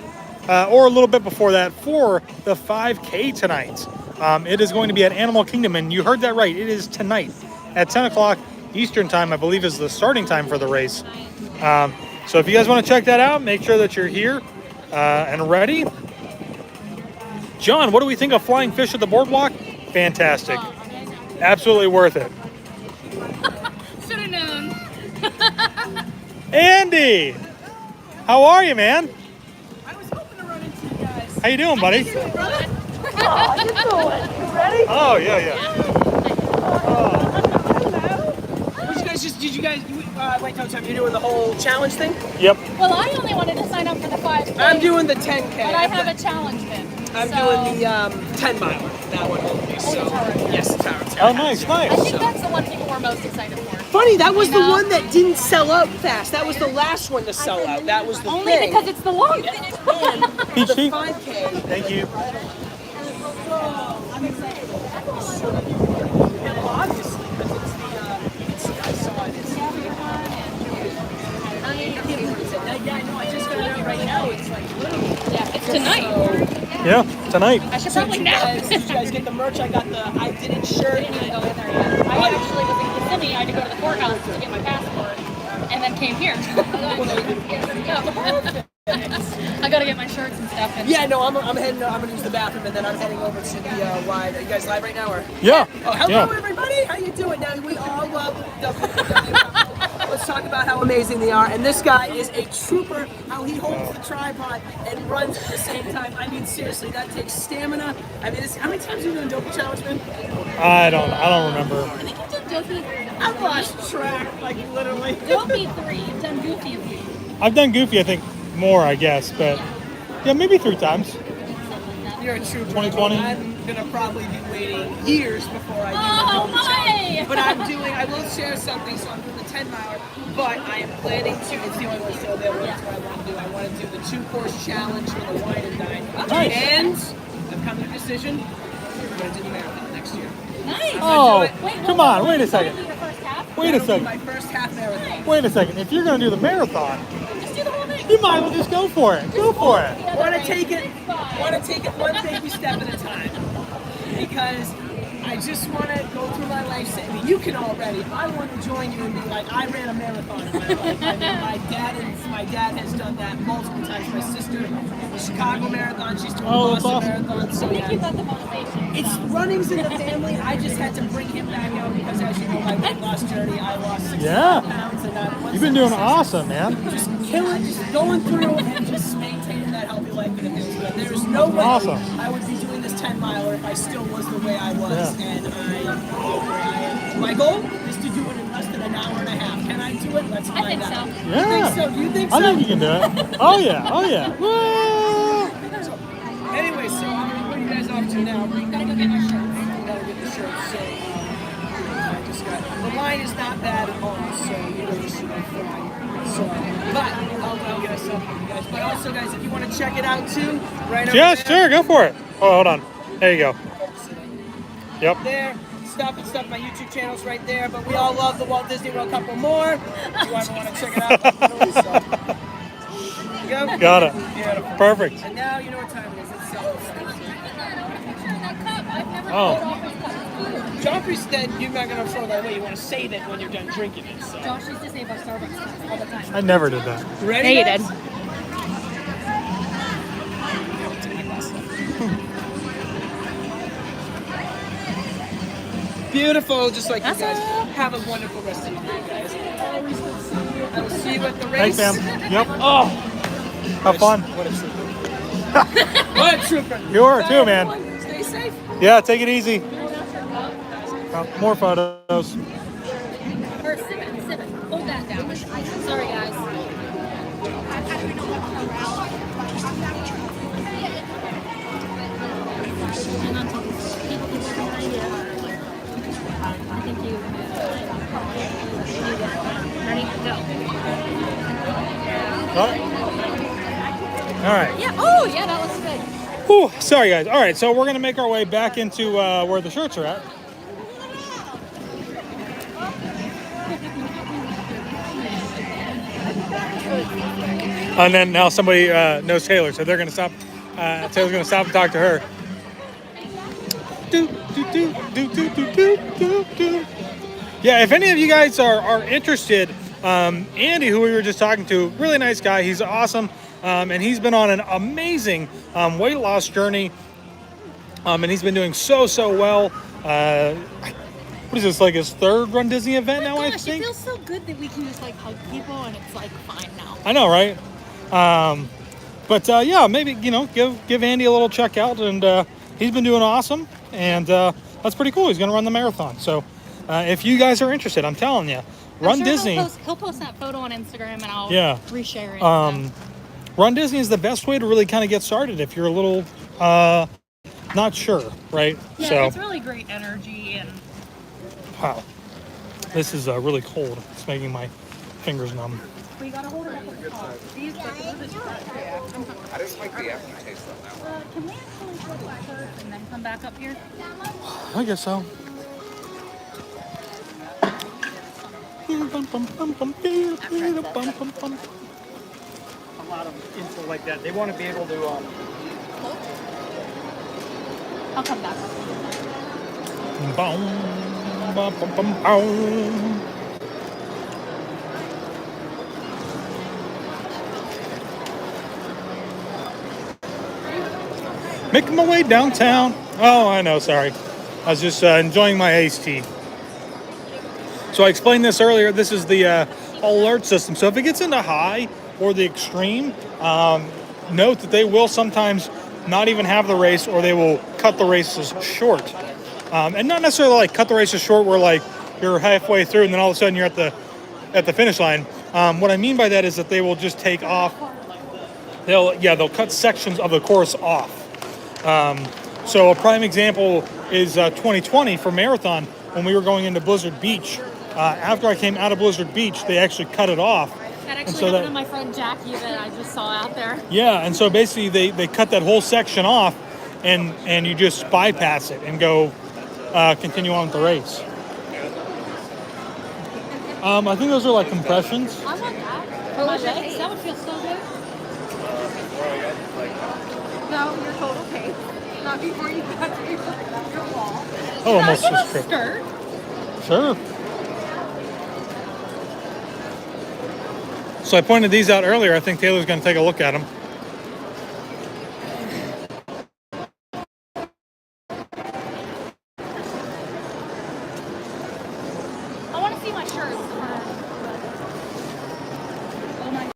or a little bit before that for the 5K tonight. It is going to be at Animal Kingdom, and you heard that right. It is tonight at 10 o'clock Eastern time, I believe, is the starting time for the race. So if you guys want to check that out, make sure that you're here and ready. John, what do we think of flying fish at the boardwalk? Fantastic. Absolutely worth it. Should have known. Andy, how are you, man? I was hoping to run into you guys. How you doing, buddy? How you doing? You ready? Oh, yeah. Hello. Did you guys, wait, no time, you're doing the whole challenge thing? Yep. Well, I only wanted to sign up for the 5K. I'm doing the 10K. But I have a challenge then. I'm doing the 10 mile. That one only. So, yes, Tower. Oh, nice. I think that's the one people were most excited for. Funny, that was the one that didn't sell out fast. That was the last one to sell out. That was the Only thing. because it's the longest. And the 5K. Thank you. I'm excited. Obviously, because it's the, I saw it. Yeah, I know. I just found out right now. It's like, Yeah, it's tonight. Yeah, tonight. I should probably now. Did you guys get the merch? I got the I didn't shirt. I didn't even go in there yet. I actually was in Kissimmee. I had to go to the courthouse to get my passport, and then came here. I gotta get my shirts and stuff. And Yeah, no, I'm heading. I'm gonna use the bathroom, and then I'm heading over to the live. Are you guys live right now, or? Yeah. Oh, hello Yeah. everybody! How you doing? Now we all love WWE. Let's talk about how amazing they are. And this guy is a trooper. How he holds the tripod and runs at the same time. I mean, seriously, that takes stamina. I mean, how many times have you done Dopey Challenge, man? I don't remember. I think you did Dopey. I've lost track, like literally. Dopey 3. You've done Goofy a few. I've done Goofy, I think, more, I guess, but yeah, maybe 3 times. You're a trooper. 2020. I'm gonna probably be waiting years before I do Oh the Dopey Challenge. my! But I'm doing thing. I will share something. So I'm doing the 10 miler, but I am planning to. It's the only one still available. That's what I want to do. I want to do the 2-course challenge for the wine and dine. Nice. And I've come to the decision. I'm going to do the marathon next year. Nice. Oh, Wait, come on, wait a Is that second. your first half? Wait a That'll be second. my first half marathon. Wait a second. If you're going to do the marathon, Just do the whole thing. you might as well just go for it. Go for it. Want to take it one baby step at a time, because I just want to go through my life saying, I mean, you can already. I want to join you and be like, I ran a marathon in my life. I mean, my dad has done that multiple times. My sister, the Chicago Marathon, she's doing the Oh, Boston that's awesome. Marathon. So I think you yeah, got the motivation. it's running's in the family. I just had to bring him back out because, as you know, my weight loss journey, I lost 65 Yeah. pounds, and I'm You've been doing awesome, man. just killing, just going through and just maintaining that healthy life, and it feels good. There is no way Awesome. I would be doing this 10 miler if I still was the way I was, Yeah. and I am where I am. My goal is to do it in less than an hour and a half. Can I do it? Let's find think out. so. You Yeah. think so? Do you think so? I think you can do it. Oh, yeah. Oh, yeah. Woo! Anyway, so I'm gonna put you guys off to now. We gotta go get my shirts. We gotta get the shirts. So I just got the line is not bad at all. So you know, just fine. So, but I'll get us up with you guys. But also, guys, if you want to check it out too, right over Yeah, there. sure. Go for it. Oh, hold on. There you go. Yep. There, stuff and stuff. My YouTube channel's right there. But we all love the Walt Disney World. Couple more. If you ever want to check it out, so. Go. Got it. Beautiful. Perfect. And now you know what time it is. It's 7. Oh, Joffrey said you're not going to throw that away. You want to save it when you're done drinking it. So. Josh used to save our Starbucks cups all the time. I never did that. Ready? Yeah, you guys? did. Beautiful, just like That's you guys. all. Have a wonderful rest of your day, guys. Always good to see you. I will see you at the race. Thanks, Sam. Yep. Oh, have fun. What a trooper. What a trooper. You are too, Bye, man. everyone. Stay safe. Yeah, take it easy. More photos. Or sit it. Hold that down. Sorry, guys. Hang on to these. People behind you. I think you. Ready? Go. Got it? All right. Yeah. Oh, yeah, that looks good. Whew, sorry, guys. All right, so we're going to make our way back into where the shirts are at. And then now somebody knows Taylor, so they're going to stop. Taylor's going to stop and talk to her. Yeah, if any of you guys are interested, Andy, who we were just talking to, really nice guy. He's awesome, and he's been on an amazing weight loss journey, and he's been doing so well. What is this, like his third Run Disney event now, I Gosh, think? it feels so good that we can just like hug people and it's like fine now. I know, right? But yeah, maybe, you know, give Andy a little check out, and he's been doing awesome, and that's pretty cool. He's going to run the marathon. So if you guys are interested, I'm telling you, Run I'm sure Disney. He'll post that photo on Instagram and I'll reshare it. Run Disney is the best way to really kind of get started if you're a little not sure, right? yeah, So, it's really great energy and wow, this is really cold. It's making my fingers numb. we gotta hold it up with the car. These are I just like the aftertaste of that one. Can we actually go first and then come back up here? I guess so. A lot of info like that. They want to be able to. I'll come back up. Making my way downtown. Oh, I know, sorry. I was just enjoying my iced tea. So I explained this earlier. This is the alert system. So if it gets into high or the extreme, note that they will sometimes not even have the race, or they will cut the races short. And not necessarily like cut the races short where like you're halfway through and then all of a sudden you're at the finish line. What I mean by that is that they will just take off. They'll cut sections of the course off. So a prime example is 2020 for marathon when we were going into Blizzard Beach. after I came out of Blizzard Beach, they actually cut it off. That And actually so happened that- to my friend Jackie that I just saw out there. Yeah, and so basically they cut that whole section off, and you just bypass it and go continue on with the race. I think those are like compressions. I want that. For my legs, that would feel so good. No, your total pace. Not before you got to your wall. Oh, almost Can I just get a tripped. skirt? Sure. So I pointed these out earlier. I think Taylor's going to take a look at them. I want to see my shirts. Oh my.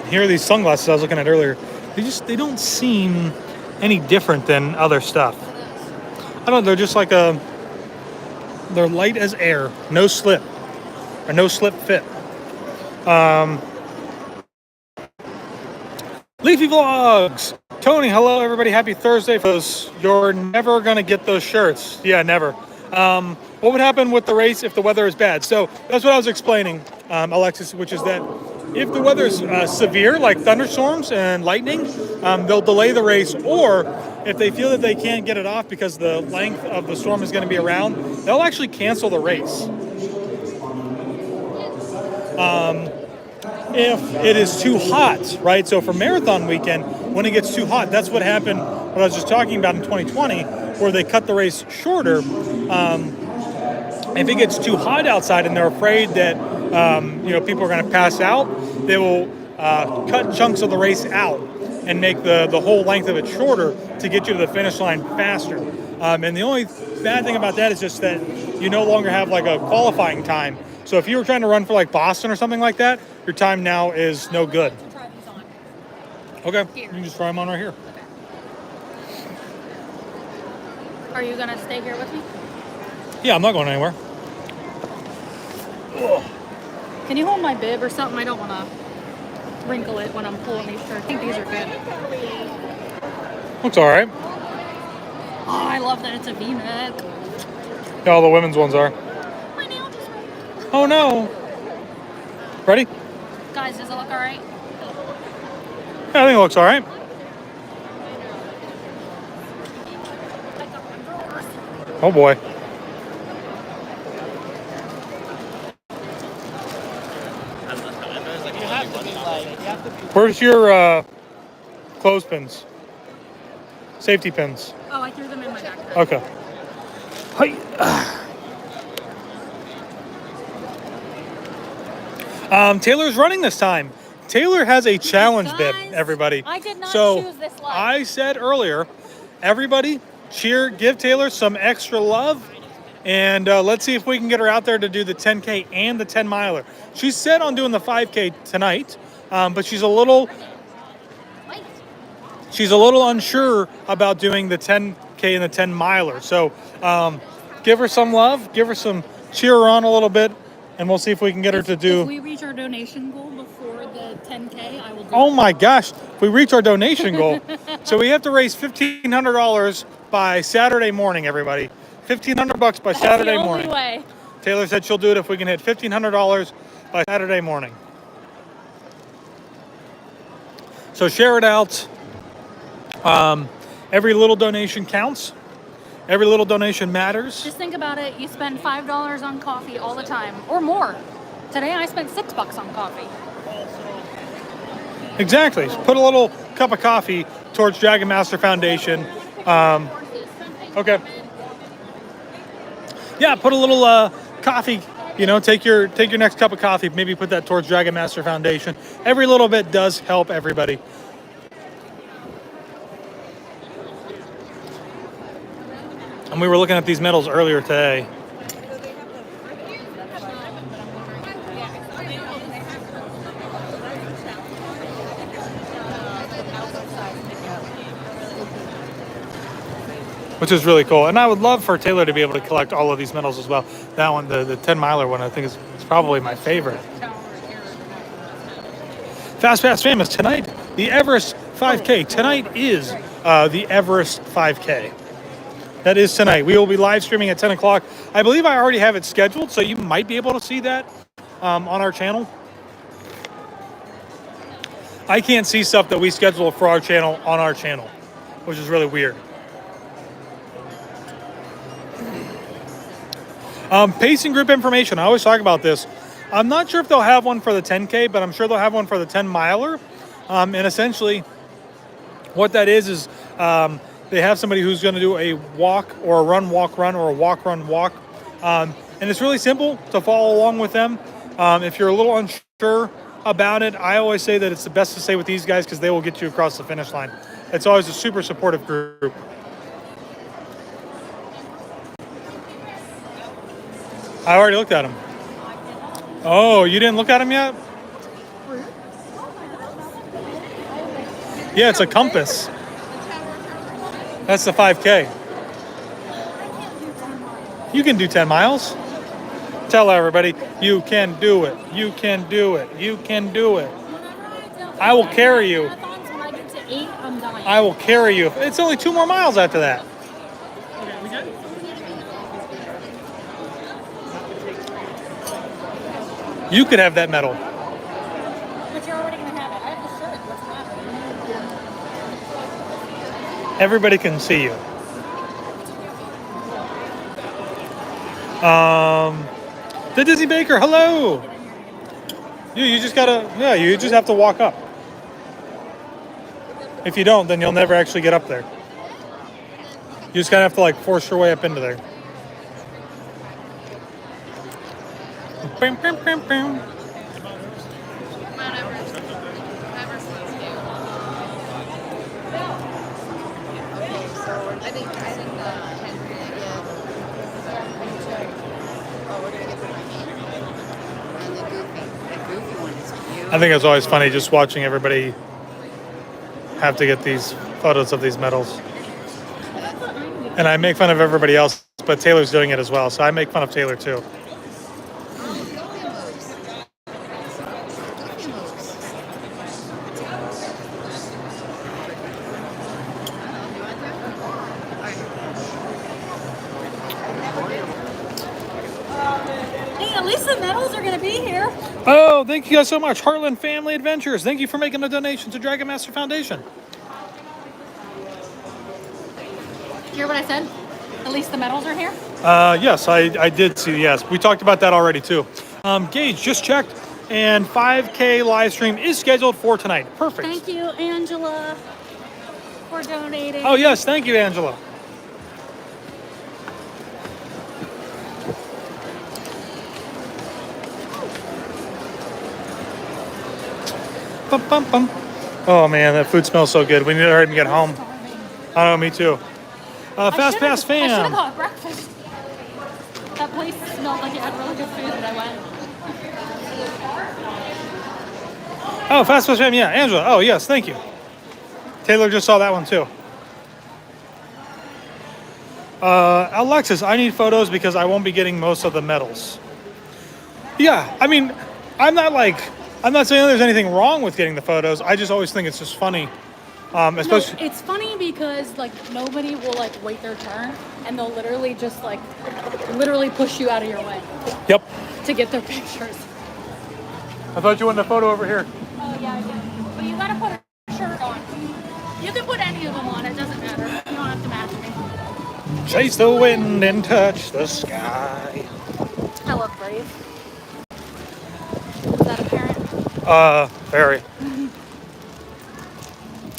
Here are these sunglasses I was looking at earlier. They don't seem any different than other stuff. I don't know, they're just like they're light as air, no slip, or no slip fit. Leafy Vlogs. Tony, hello everybody, happy Thursday. Folks, you're never gonna get those shirts. Yeah, never. What would happen with the race if the weather is bad? So that's what I was explaining, Alexis, which is that if the weather is severe, like thunderstorms and lightning, they'll delay the race, or if they feel that they can't get it off because the length of the storm is going to be around, they'll actually cancel the race. If it is too hot, right? So for marathon weekend, when it gets too hot, that's what happened, what I was just talking about in 2020, where they cut the race shorter. If it gets too hot outside and they're afraid that people are going to pass out, they will cut chunks of the race out and make the whole length of it shorter to get you to the finish line faster. And the only bad thing about that is just that you no longer have like a qualifying time. So if you were trying to run for like Boston or something like that, your time now is no good. Try these on. Okay, you can just try them on right here. Are you gonna stay here with me? Yeah, I'm not going anywhere. Can you hold my bib or something? I don't want to wrinkle it when I'm pulling these shirts. I think these are good. Looks all right. Oh, I love that it's a V-neck. Yeah, all the women's ones are. My nail just went. Oh no. Ready? Guys, does it look all right? Yeah, I think it looks all right. Oh boy. Where's your clothespins? Safety pins. Oh, I threw them in my backpack. Okay. Taylor's running this time. Taylor has a challenge bib, everybody. I did not So choose this life. I said earlier, everybody cheer, give Taylor some extra love, and let's see if we can get her out there to do the 10K and the 10 miler. She's set on doing the 5K tonight, but she's a little unsure about doing the 10K and the 10 miler. So give her some love, give her some, cheer her on a little bit, and we'll see if we can get her to do. If we reach our donation goal before the 10K, I will do Oh my gosh, if we reach our donation goal. So we have to raise $1,500 by Saturday morning, everybody. $1,500 by Saturday the morning. only way. Taylor said she'll do it if we can hit $1,500 by Saturday morning. So share it out. Every little donation counts. Every little donation matters. Just think about it. You spend $5 on coffee all the time, or more. Today I spent $6 on coffee. Exactly. Put a little cup of coffee towards Dragon Master Foundation. Okay. Yeah, put a little coffee. Take your next cup of coffee. Maybe put that towards Dragon Master Foundation. Every little bit does help everybody. And we were looking at these medals earlier today. Which is really cool. And I would love for Taylor to be able to collect all of these medals as well. That one, the 10 miler one, I think is probably my favorite. Fast Pass Famous tonight, the Everest 5K. Tonight is the Everest 5K. That is tonight. We will be live streaming at 10 o'clock. I believe I already have it scheduled, so you might be able to see that on our channel. I can't see stuff that we schedule for our channel on our channel, which is really weird. Pacing group information. I always talk about this. I'm not sure if they'll have one for the 10K, but I'm sure they'll have one for the 10 miler. And essentially, what that is they have somebody who's going to do a walk or a run, walk, run, or a walk, run, walk. And it's really simple to follow along with them. If you're a little unsure about it, I always say that it's the best to stay with these guys because they will get you across the finish line. It's always a super supportive group. I already looked at him. Oh, you didn't look at him yet? Yeah, it's a compass. That's the 5K. You can do 10 miles. Tell everybody, you can do it. You can do it. You can do it. I will carry you. I will carry you. It's only 2 more miles after that. You could have that medal. But you're already going to have it. I have the shirt. What's happening? Everybody can see you. The Disney Baker, hello. You just gotta, you just have to walk up. If you don't, then you'll never actually get up there. You just kind of have to like force your way up into there. Bam, bam, bam, bam. I think it's always funny just watching everybody have to get these photos of these medals. And I make fun of everybody else, but Taylor's doing it as well, so I make fun of Taylor too. Oh, thank you guys so much. Heartland Family Adventures. Thank you for making a donation to Dragon Master Foundation. You hear what I said? At least the medals are here? Yes, I did see. Yes, we talked about that already too. Gage, just checked, and 5K live stream is scheduled for tonight. Perfect. Thank you, Angela, for donating. Oh, yes. Thank you, Angela. Bum, bum, bum. Oh man, that food smells so good. We need to hurry and get home. I know, me too. Fast Pass I should have fam. got breakfast. That place smelled like it had really good food when I went. Oh, Fast Pass fam. Yeah, Angela. Oh yes, thank you. Taylor just saw that one too. Alexis, I need photos because I won't be getting most of the medals. Yeah, I mean, I'm not saying there's anything wrong with getting the photos. I just always think it's just funny. Especially, No, it's funny because like nobody will like wait their turn and they'll literally just like push you out of your way. Yep. To get their pictures. I thought you wanted a photo over here. Oh yeah, I did. But you gotta put a shirt on. You can put any of them on, it doesn't matter. You don't have to match me. Chase the wind and touch the sky. I love Brave. Is that apparent? Very.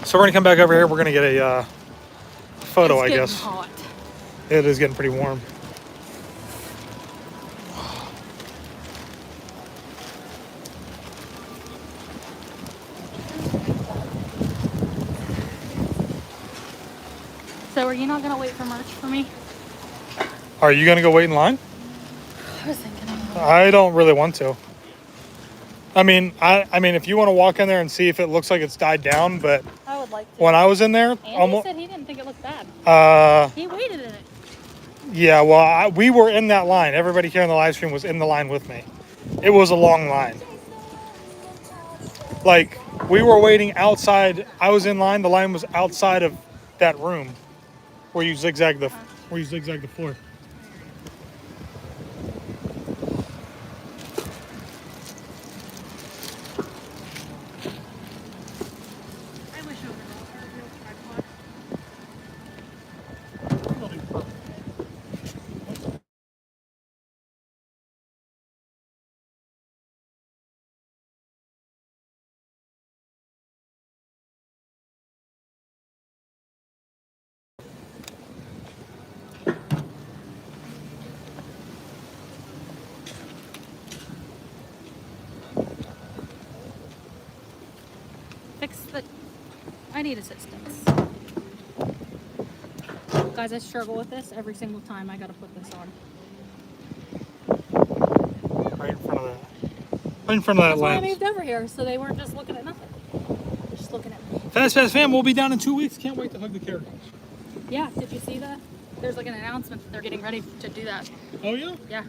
So we're gonna come back over here. We're gonna get a photo, I guess. Hot. It is getting pretty warm. So are you not gonna wait for merch for me? Are you gonna go wait in line? I was thinking of it. I don't really want to. I mean, if you want to walk in there and see if it looks like it's died down, but I would like to. when I was in there, Andy said he didn't think it looked bad. He waited in it. Yeah, well, we were in that line. Everybody here in the live stream was in the line with me. It was a long line. Like, we were waiting outside. I was in line. The line was outside of that room where you zigzag the Or you zigzag the floor. I wish I would have a real tripod. Fix the... I need assistance. Guys, I struggle with this every single time I gotta put this on. Right in front of that. Right in front of that That's why I lens. moved over here, so they weren't just looking at nothing. They're just looking at me. Fast Fam, we'll be down in 2 weeks. Can't wait to hug the characters. Yeah, did you see that? There's like an announcement that they're getting ready to do that. Oh, yeah? Yeah.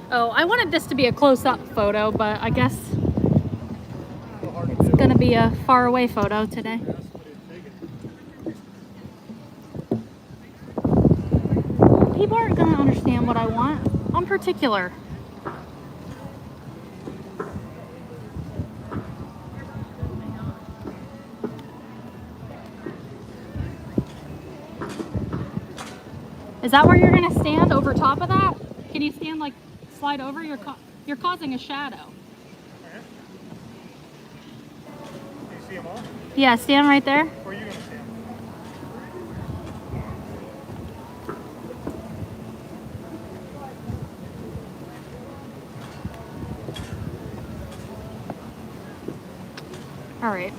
Oh, I wanted this to be a close-up photo, but I guess it's gonna be a far-away photo today. People aren't gonna understand what I want. I'm particular. Is that where you're gonna stand over top of that? Can you stand like slide over? You're causing a shadow. Do you see them all? Yeah, stand right there. Where are you going to stand? All right.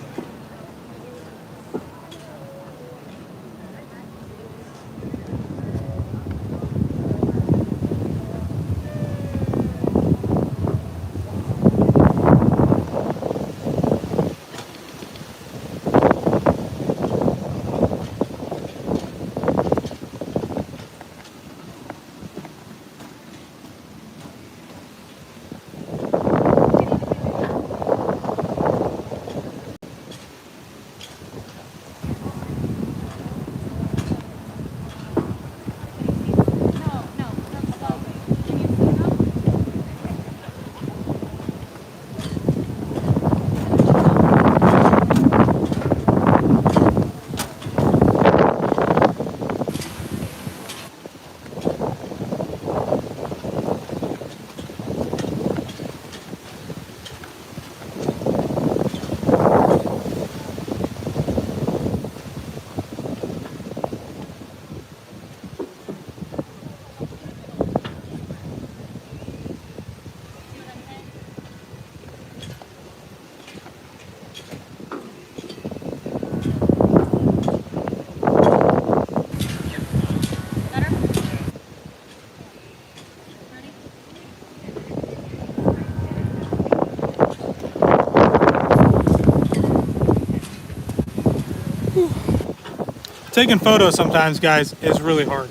Taking photos sometimes, guys, is really hard.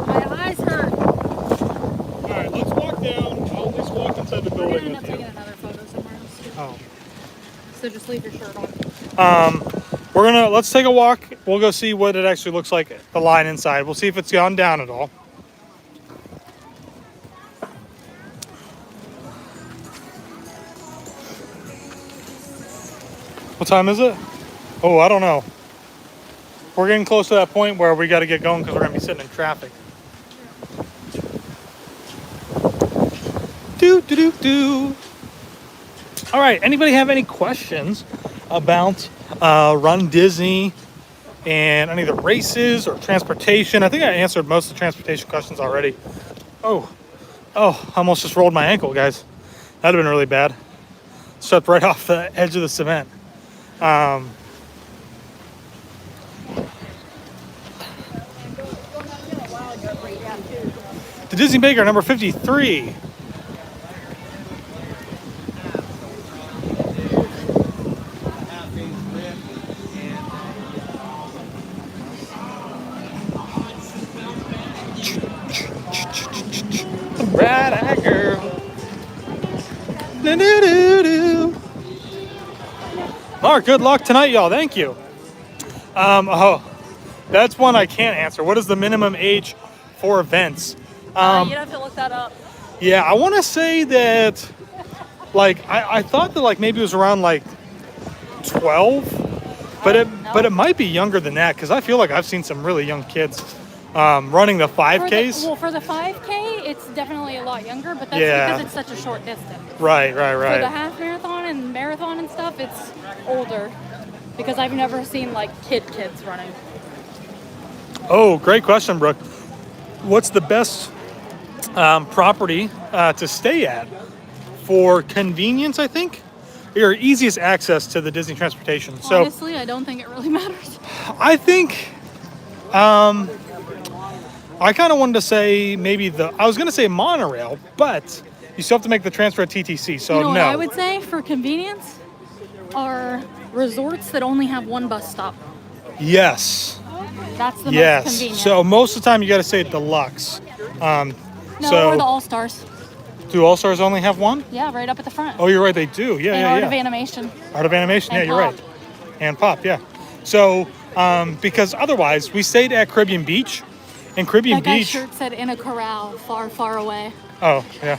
My eyes hurt. All right, let's walk down. I'll at least walk inside the We're gonna building end up with you. taking another photo somewhere else too. Oh. So just leave your shirt on. Let's take a walk. We'll go see what it actually looks like, the line inside. We'll see if it's gone down at all. What time is it? Oh, I don't know. We're getting close to that point where we got to get going because we're going to be sitting in traffic. Do. All right. Anybody have any questions about Run Disney and any of the races or transportation? I think I answered most of the transportation questions already. Oh, I almost just rolled my ankle, guys. That'd have been really bad. Stepped right off the edge of the cement. The Disney Baker, number 53. Bright-eyed girl. Do-do-do-do. Mark, good luck tonight, y'all. Thank you. Oh, that's one I can't answer. What is the minimum age for events? You'd have to look that up. Yeah, I want to say that, like, I thought that, like, maybe it was around, like, 12, but it might be younger than that, because I feel like I've seen some really young kids running the 5Ks. For the 5K, it's definitely a lot younger, but that's because it's such a short distance. Right. For the half marathon and marathon and stuff, it's older, because I've never seen, like, kids running. Oh, great question, Brooke. What's the best property to stay at for convenience, I think, or easiest access to the Disney transportation? So Honestly, I don't think it really matters. I think I kind of wanted to say maybe I was going to say monorail, but you still have to make the transfer at TTC, so You know no. what I would say for convenience are resorts that only have one bus stop. Yes. That's the most convenient. So most of the time you got to say deluxe. No, so or the All-Stars. do All Stars only have one? Yeah, right up at the front. Oh, you're right, they do. Yeah, And yeah, Art yeah. of Animation. Art of Animation, yeah, And you're Pop. right. And Pop, yeah. So, because otherwise, we stayed at Caribbean Beach, and Caribbean That guy's Beach. shirt said "in a corral, far, far away." Oh, yeah.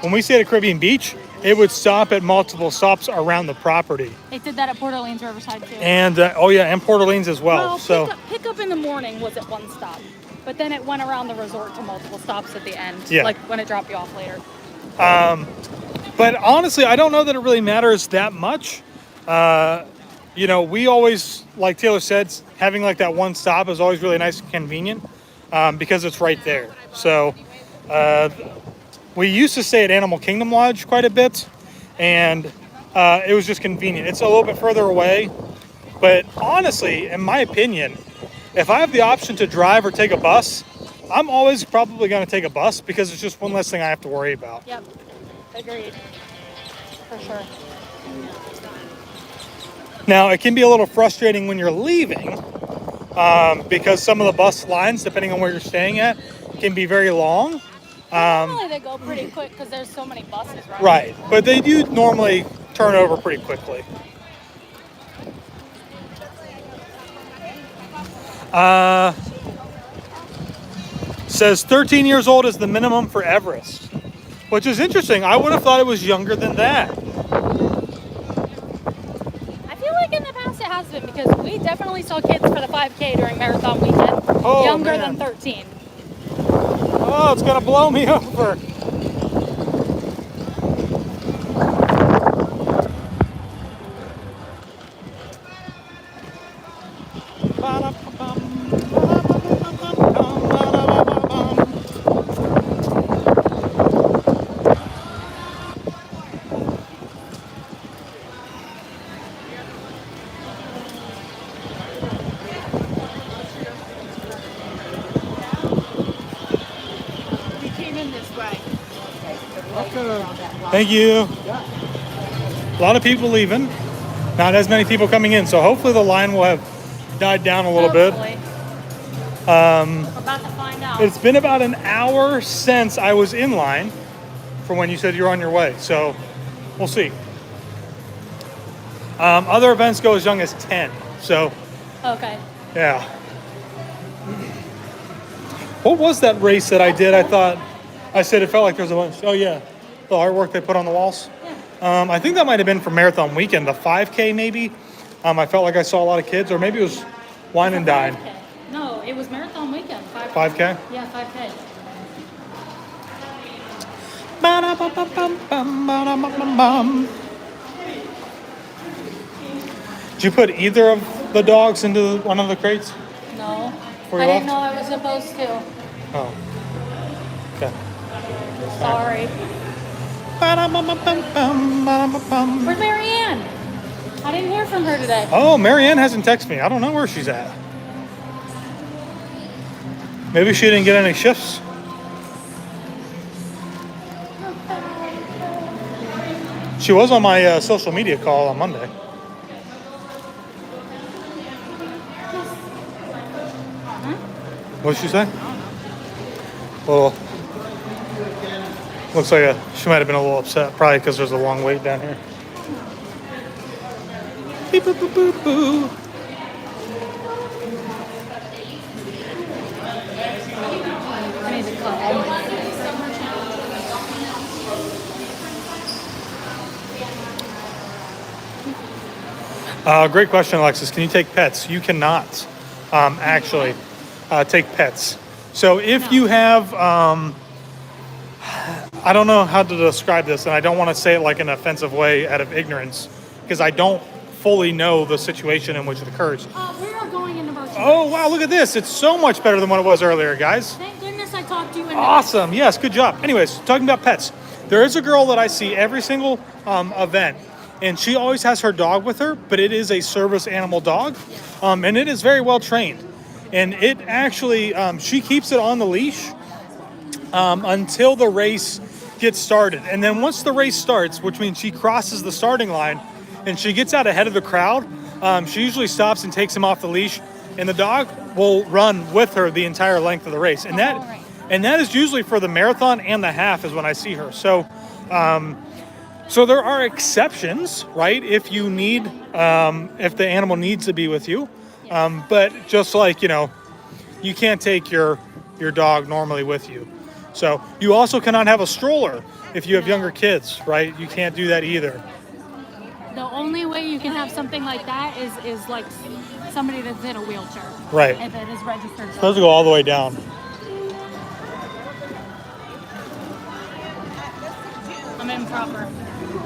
When we stayed at Caribbean Beach, it would stop at multiple stops around the property, It did that at Port Orleans Riverside too. and and Port Orleans as well. Well, So, pick up in the morning was at one stop, but then it went around the resort to multiple stops at the end. Yeah. Like when it dropped you off later. but honestly, I don't know that it really matters that much. We always, like Taylor said, having like that one stop is always really nice and convenient because it's right there. So we used to stay at Animal Kingdom Lodge quite a bit, and it was just convenient. It's a little bit further away, but honestly, in my opinion, if I have the option to drive or take a bus, I'm always probably going to take a bus because it's just one less thing I have to worry about. Yep, agreed. For sure. Now, it can be a little frustrating when you're leaving because some of the bus lines, depending on where you're staying at, can be very long. Normally they go pretty quick because there's so many buses running. Right, but they do normally turn over pretty quickly. Says 13 years old is the minimum for Everest, which is interesting. I would have thought it was younger than that. I feel like in the past it has been because we definitely saw kids for the 5K during marathon weekend younger than 13. Oh, it's gonna blow me over. Thank you. A lot of people leaving. Not as many people coming in, so hopefully the line will have died down a little bit. We're about to find out. It's been about an hour since I was in line from when you said you were on your way, so we'll see. Other events go as young as 10, so Okay. yeah. What was that race that I did? I said it felt like there was a bunch. Oh yeah, the artwork they put on the walls. Yeah. I think that might have been for marathon weekend, the 5K maybe. I felt like I saw a lot of kids, or maybe it was wine and dine. 5K. No, it was marathon weekend. 5K? Yeah, 5K. Did you put either of the dogs into one of the crates? No. Before I you didn't left? know I was supposed to. Oh. Okay. Sorry. Where's Marianne? I didn't hear from her today. Oh, Marianne hasn't texted me. I don't know where she's at. Maybe she didn't get any shifts. She was on my social media call on Monday. What did she say? Well, looks like she might have been a little upset, probably because there's a long wait down here. Beep, boop, boop, boop, boo. I need to cut all my Great question, Alexis. Can you take pets? You cannot actually take pets. So if you have, I don't know how to describe this, and I don't want to say it like an offensive way out of ignorance, because I don't fully know the situation in which it occurs. we are going into merchandise. Oh, wow, look at this. It's so much better than what it was earlier, guys. Thank goodness I talked to you. Awesome. Yes, good job. Anyways, talking about pets. There is a girl that I see every single event, and she always has her dog with her, but it is a service animal dog, and it is very well trained. And it actually, she keeps it on the leash until the race gets started. And then once the race starts, which means she crosses the starting line and she gets out ahead of the crowd, she usually stops and takes him off the leash, and the dog will run with her the entire length of the race. And that is usually for the marathon and the half is when I see her. So so there are exceptions, right? If you need, if the animal needs to be with you. But just like, you can't take your dog normally with you. So you also cannot have a stroller if you have younger kids, right? You can't do that either. The only way you can have something like that is like somebody that's in a wheelchair. Right. And that is registered. Supposed to go all the way down. I'm improper.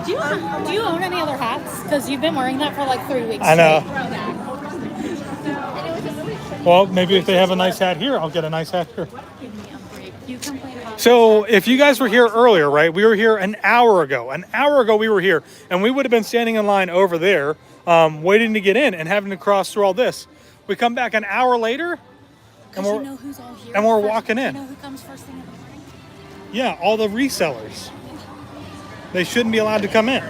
Do you own any other hats? Because you've been wearing that for like 3 weeks. I know. Straight. Well, maybe if they have a nice hat here, I'll get a nice hat here. Give me a break. You complain about. So if you guys were here earlier, right? We were here an hour ago. An hour ago we were here, and we would have been standing in line over there, waiting to get in and having to cross through all this. We come back an hour later, and we're who's all here and we're first, walking in. You know who comes first thing in the morning? Yeah, all the resellers. They shouldn't be allowed to come in.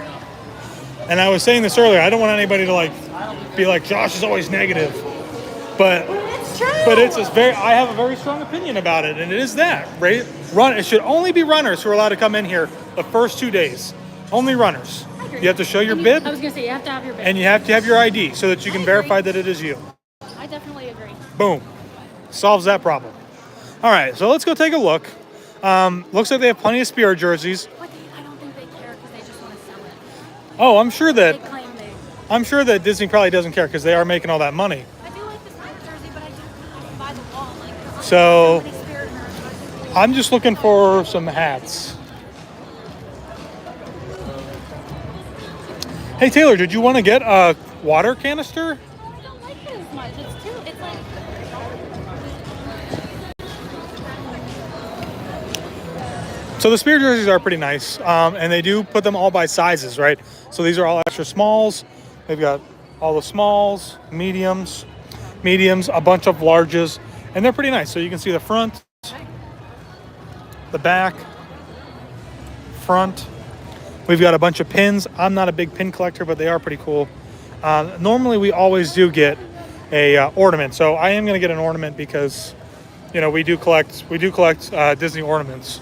And I was saying this earlier. I don't want anybody to be like, Josh is always negative. But It's true. But I have a very strong opinion about it, and it is that, right? It should only be runners who are allowed to come in here the first 2 days. Only runners. You have to show your bib. I was gonna say you have to have your bib. And you have to have your ID so that you can verify that it is you. I definitely agree. Boom. Solves that problem. All right, so let's go take a look. Looks like they have plenty of Spirit jerseys. But I don't think they care because they just want to sell it. Oh, I'm sure They claim they. I'm sure that Disney probably doesn't care because they are making all that money. I do like the Spirit jersey, but I do buy the wall. Like, So many Spirit jerseys. I'm just looking for some hats. Hey Taylor, did you want to get a water canister? I don't like it as much. It's like. So the Spirit jerseys are pretty nice, and they do put them all by sizes, right? So these are all extra smalls. They've got all the smalls, mediums, a bunch of larges, and they're pretty nice. So you can see the front, the back, front. We've got a bunch of pins. I'm not a big pin collector, but they are pretty cool. Normally we always do get a ornament, so I am going to get an ornament because, we do collect Disney ornaments.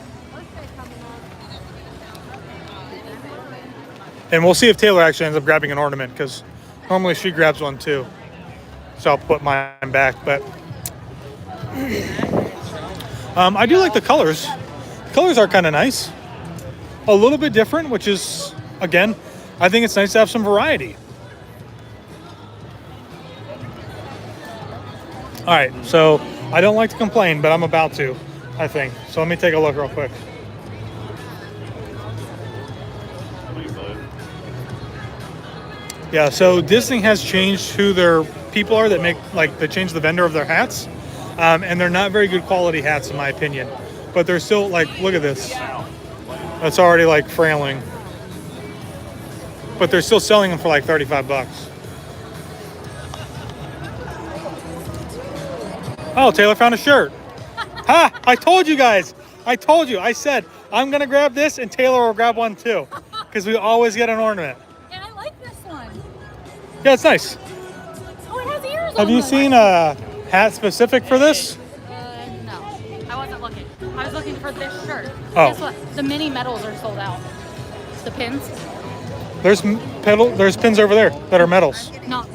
And we'll see if Taylor actually ends up grabbing an ornament because normally she grabs one too. So I'll put mine back. But I do like the colors. The colors are kind of nice. A little bit different, which is, again, I think it's nice to have some variety. All right, so I don't like to complain, but I'm about to, I think. So let me take a look real quick. Yeah, so Disney has changed who their people are that they change the vendor of their hats. And they're not very good quality hats in my opinion. But they're still look at this. That's already frailing. But they're still selling them for $35. Oh, Taylor found a shirt. Ha! I told you guys. I told you. I said, I'm going to grab this and Taylor will grab one too. Because we always get an ornament. And I like this one. Yeah, it's nice. Oh, it has ears on Have you seen a hat specific for this? No. I wasn't looking. I was looking for this shirt. Oh. Guess what? The mini medals are sold out. The pins. There's pins over there that are medals.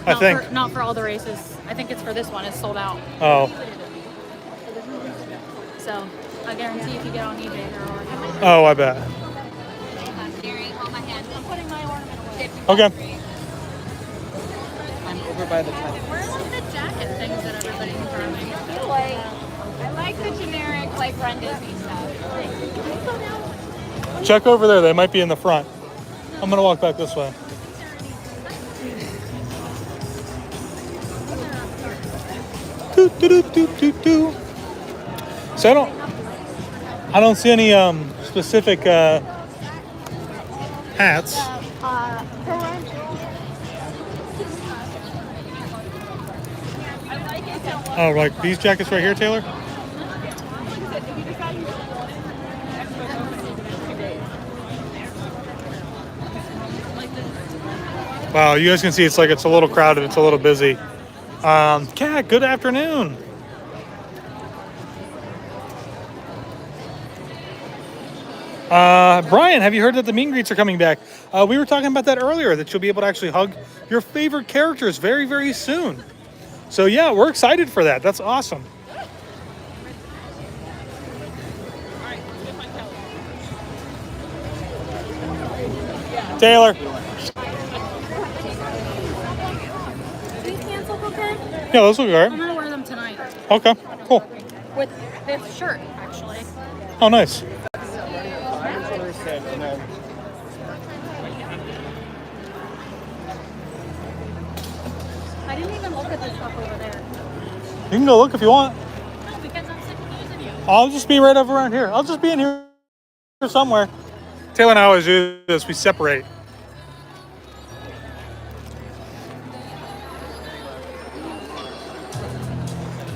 I think. Not for all the races. I think it's for this one. It's sold out. Oh. So I guarantee if you get on eBay, they're already. Oh, I bet. I'm putting my ornament away. Okay. I'm over by the top. Where are the jacket things that everybody's throwing? I like the generic, like runDisney stuff. Check over there. They might be in the front. I'm gonna walk back this way. Doo. So I don't see any specific hats. Oh, like these jackets right here, Taylor? Wow, you guys can see it's a little crowded, it's a little busy. Kat, good afternoon. Brian, have you heard that the meet and greets are coming back? We were talking about that earlier, that you'll be able to actually hug your favorite characters very, very soon. So yeah, we're excited for that. That's awesome. Taylor. Yeah, those look good. I'm gonna wear them tonight. Okay, cool. With this shirt, actually. Oh, nice. I didn't even look at this stuff over there. You can go look if you want. No, because I'm sick of using you. I'll just be right over around here. I'll just be in here somewhere. Taylor and I always do this. We separate.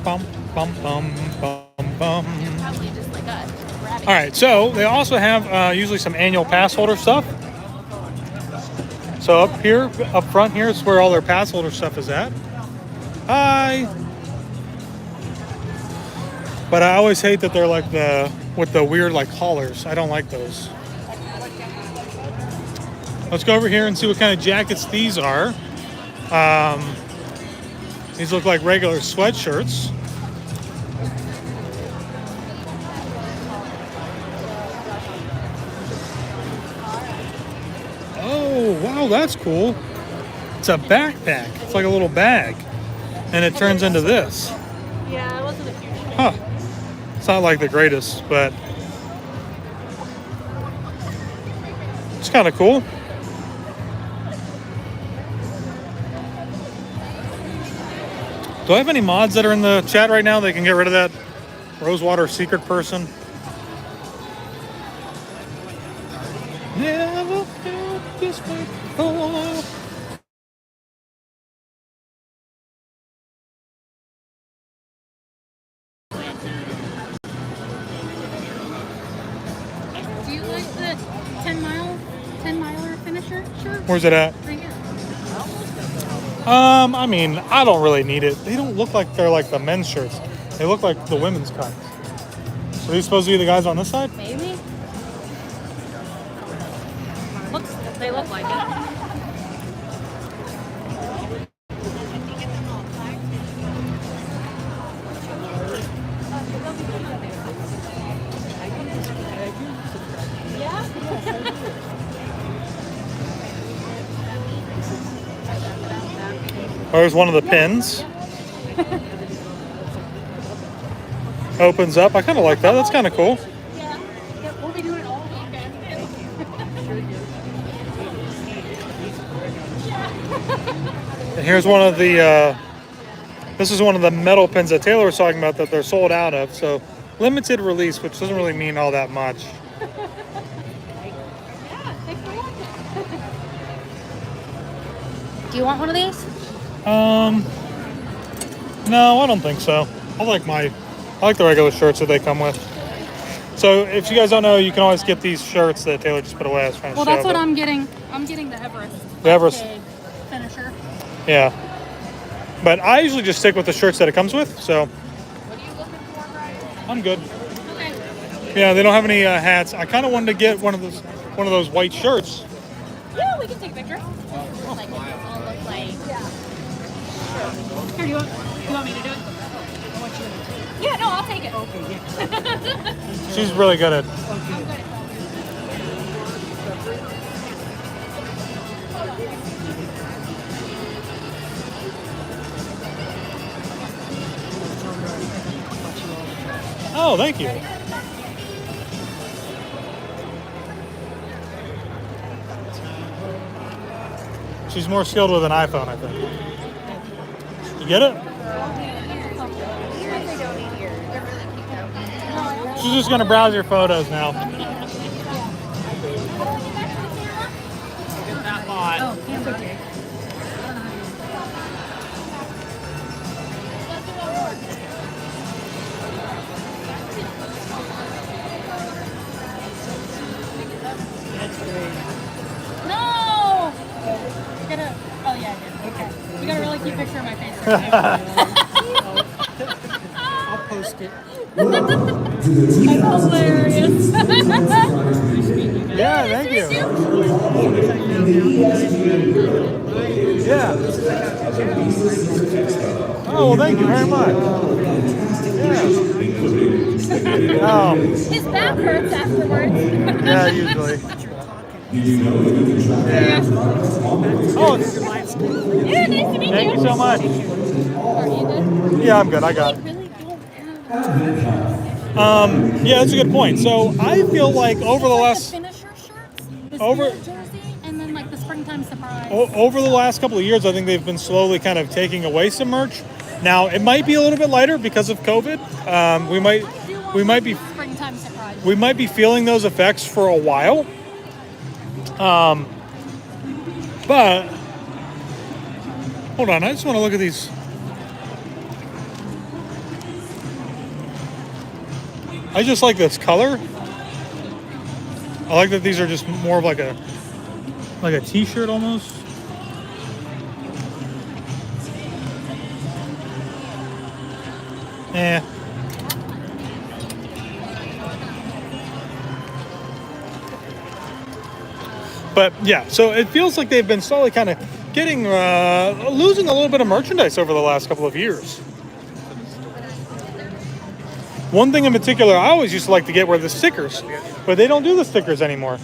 Bum, bum, bum, bum, bum. Probably just like us. All right, so they also have usually some annual pass holder stuff. So up here, up front here is where all their pass holder stuff is at. Hi. But I always hate that they're like with the weird like collars. I don't like those. Let's go over here and see what kind of jackets these are. These look like regular sweatshirts. Oh, wow, that's cool. It's a backpack. It's like a little bag. And it turns into this. Yeah, it wasn't a huge thing. Huh. It's not like the greatest, but it's kind of cool. Do I have any mods that are in the chat right now that can get rid of that Rosewater secret person? Never felt this way before. Do you like the 10-miler finisher shirt? Where's it at? Right here. I mean, I don't really need it. They don't look like they're like the men's shirts. They look like the women's kinds. So are these supposed to be the guys on this side? Maybe. They look like it. There's one of the pins. Opens up. I kind of like that. That's kind of cool. Yeah. We'll be doing it all weekend. And here's one of the, this is one of the metal pins that Taylor was talking about that they're sold out of. So limited release, which doesn't really mean all that much. Do you want one of these? No, I don't think so. I like the regular shirts that they come with. So if you guys don't know, you can always get these shirts that Taylor just put away. I was trying to Well, show, that's what I'm getting. I'm getting the Everest. The Everest. Finisher. Yeah. But I usually just stick with the shirts that it comes with, so. What are you looking for, Brian? I'm good. Okay. Yeah, they don't have any hats. I kind of wanted to get one of those white shirts. Yeah, we can take a picture. Like it all look like. Here, do you want me to do it? Yeah, no, I'll take it. Okay, yeah. She's really good at. Oh, thank you. She's more skilled with an iPhone, I think. You get it? She's just gonna browse your photos now. No! We gotta, oh yeah, I did. Okay. We got a really cute picture of my face. I'll post it. That's hilarious. Yeah, thank you. Yeah. Oh, well, thank you very much. Yeah. Oh. His back hurts afterwards. Yeah, usually. Yeah. Oh, Yeah, nice to meet you. thank you so much. Are you good? Yeah, I'm good. I got it. Really don't have. Yeah, that's a good point. So I feel like over the Like last the finisher shirts, the Over- spirit jersey, and then like the springtime surprise. over the last couple of years, I think they've been slowly kind of taking away some merch. Now it might be a little bit lighter because of COVID. We might be springtime surprise. we might be feeling those effects for a while. But hold on, I just want to look at these. I just like this color. I like that these are just more of like a t-shirt almost. Eh. But yeah, so it feels like they've been slowly kind of getting losing a little bit of merchandise over the last couple of years. One thing in particular I always used to like to get were the stickers, but they don't do the stickers anymore.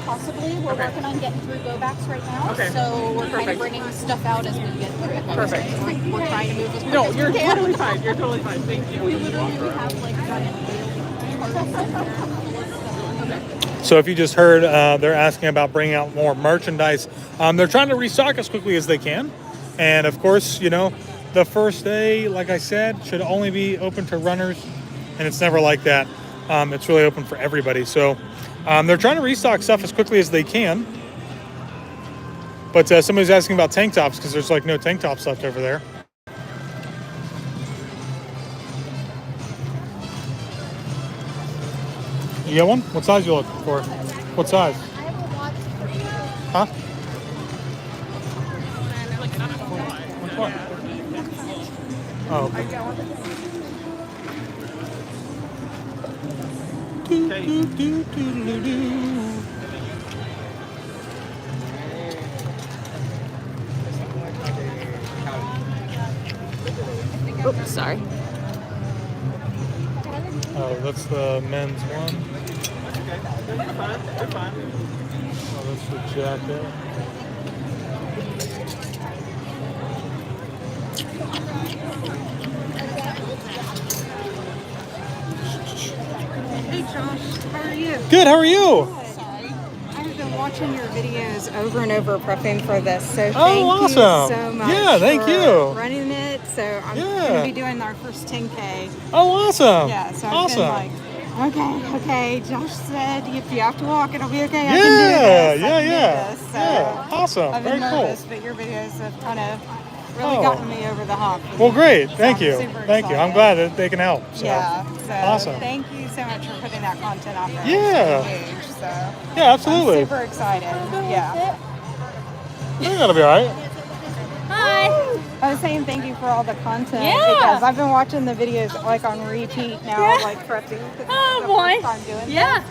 Possibly, we're working on getting through go backs right now. Okay. So we're kind of Perfect. bringing stuff out as we get through it. Perfect. We're trying to move as quick No, as you're we can. totally fine. You're totally fine. Thank you. We literally have like So if you just heard, they're asking about bringing out more merchandise. They're trying to restock as quickly as they can. And of course, you know, the first day, like I said, should only be open to runners. And it's never like that. It's really open for everybody. So they're trying to restock stuff as quickly as they can. But somebody's asking about tank tops because there's like no tank tops left over there. You get one? What size you looking for? What size? Huh? Which one? Oh, okay. Oops, sorry. Oh, that's the men's one. Oh, that's the jacket. Hey Josh, how are you? Good, how are you? I've been watching your videos over and over prepping for this, so Oh, thank you awesome. so much Yeah, thank for you. running it. So I'm going to be doing our first 10K. Oh, awesome. Yeah, so I've Awesome. been like, okay, Josh said if you have to walk, it'll be okay. I Yeah, can do this. yeah, I can yeah. do this. So Yeah, awesome. I've been Very cool. nervous, but your videos have kind of really Oh. gotten me over the hump. Well, great. So Thank I'm you. super Thank you. I'm excited. glad that they can help. So. Yeah, so Awesome. thank you so much for putting that content out there. Yeah. It's really huge, so Yeah, absolutely. I'm super excited. Yeah. I think that'll be all right. Hi. I was saying thank you for all the content Yeah. because I've been watching the videos like on repeat now, Yeah. like prepping. Oh boy. I'm doing Yeah.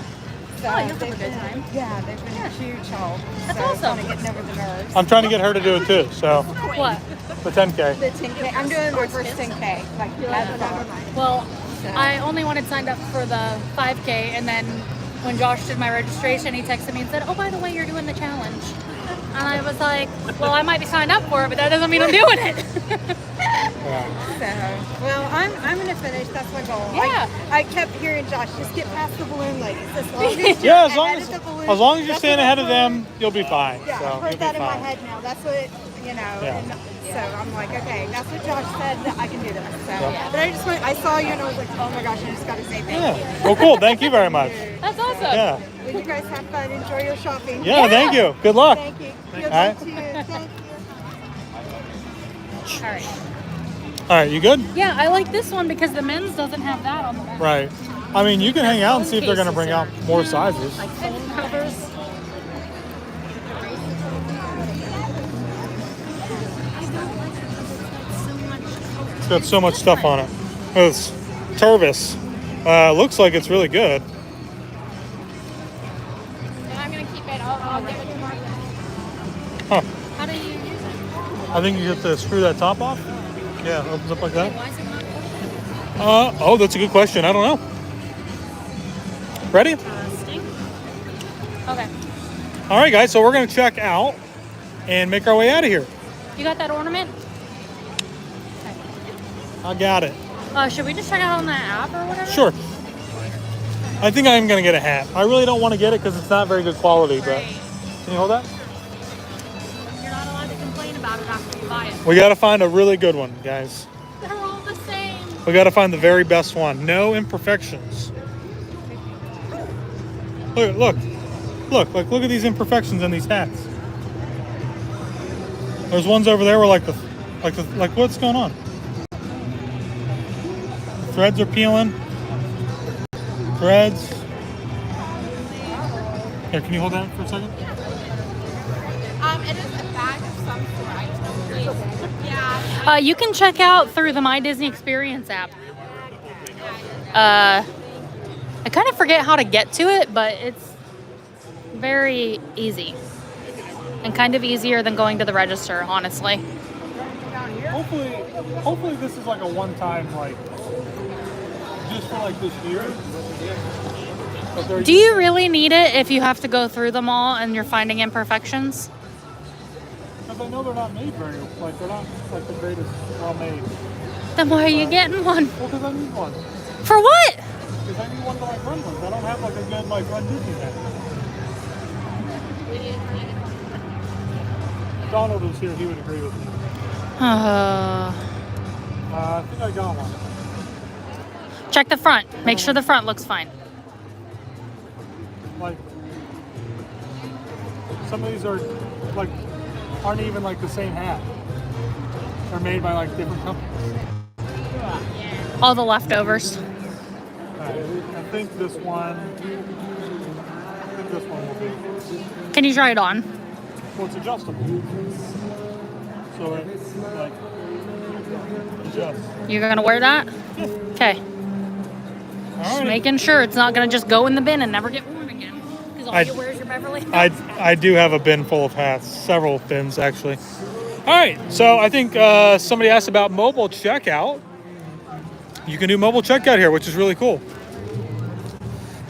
So Oh, you'll have a they've good been, time. yeah, they've been a huge help. That's so awesome. Kind of getting over the nerves. I'm trying to get her to do it too. So What? the 10K. The 10K. I'm doing my first 10K. Like Well, I only wanted signed up for the 5K, and then when Josh did my registration, he texted me and said, "Oh, by the way, you're doing the challenge." And I was like, "Well, I might be signed up for it, but that doesn't mean I'm doing it." So, well, I'm gonna finish. That's my goal. Yeah. I kept hearing Josh just get past the balloon ladies. As long as you're Yeah, as long as you're that's staying what ahead I've of them, heard. you'll be fine. Yeah, So I've you'll heard be that in my fine. head now. That's what Yeah. And so I'm like, okay, that's what Josh said. That I can do this. So, Yeah. but I saw you and I was like, oh my gosh, I just gotta say thank you. Yeah. Well, cool. Thank you very much. That's awesome. Yeah. Well, you guys have fun. Enjoy your shopping. Yeah. Thank you. Good luck. Thank you. Good All luck right. to you. Thank you. All right. All right. You good? Yeah, I like this one because the men's doesn't have that on the back. Right. I mean, you can hang out and see if they're going to bring out more sizes. Like phone covers. It's got so much stuff on it. It's Tervis. Looks like it's really good. And I'm gonna keep it. I'll give it to Mark. Huh. How do you use it? I think you have to screw that top off. Yeah, it opens up like that. Why is it not open? Oh, that's a good question. I don't know. Ready? Sting? Okay. All right, guys. So we're going to check out and make our way out of here. You got that ornament? I got it. Should we just check out on the app or whatever? Sure. I think I'm going to get a hat. I really don't want to get it because it's not very good quality, but Right. can you hold that? You're not allowed to complain about it after you buy it. We got to find a really good one, guys. They're all the same. We got to find the very best one. No imperfections. Look at these imperfections in these hats. There's ones over there where like what's going on? Threads are peeling. Threads. Here, can you hold that for a second? It is a bag of some sort. I just don't really. Yeah. You can check out through the My Disney Experience app. I kind of forget how to get to it, but it's very easy. And kind of easier than going to the register, honestly. Hopefully this is like a one-time, like, just for like this year. Do you really need it if you have to go through them all and you're finding imperfections? Because I know they're not made very, like, they're not like the greatest well made. Then why are you getting one? Well, because I need one. For what? Because I need one to like run with. I don't have like a good like run Disney hat. Donald was here, he would agree with me. I think I got one. Check the front. Make sure the front looks fine. Like, some of these are like aren't even like the same hat. They're made by like different companies. All the leftovers. I think this one will be. Can you try it on? Well, it's adjustable. So it's like adjusts. You're gonna wear that? Okay. Just making sure it's not gonna just go in the bin and never get worn again. Because all you wear is your Beverly Hills. I do have a bin full of hats, several bins actually. All right, so I think somebody asked about mobile checkout. You can do mobile checkout here, which is really cool.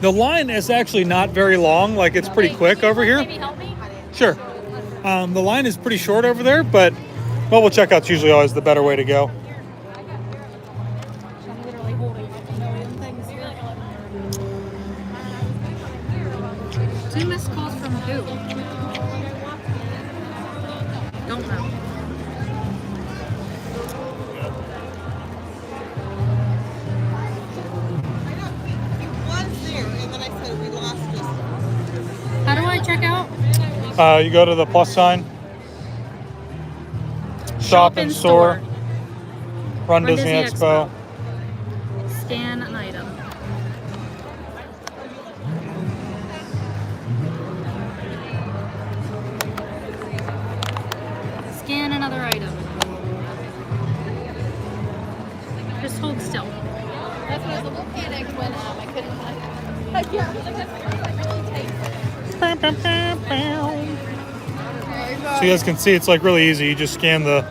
The line is actually not very long, like it's pretty quick over here. Maybe help me? Sure. The line is pretty short over there, but mobile checkout's usually always the better way to go. I'm literally holding a million things here. 2 missed calls from who? Don't know. How do I check out? You go to the plus sign, shop in store, run Disney Expo. Scan an item. Scan another item. So you guys can see it's like really easy. You just scan the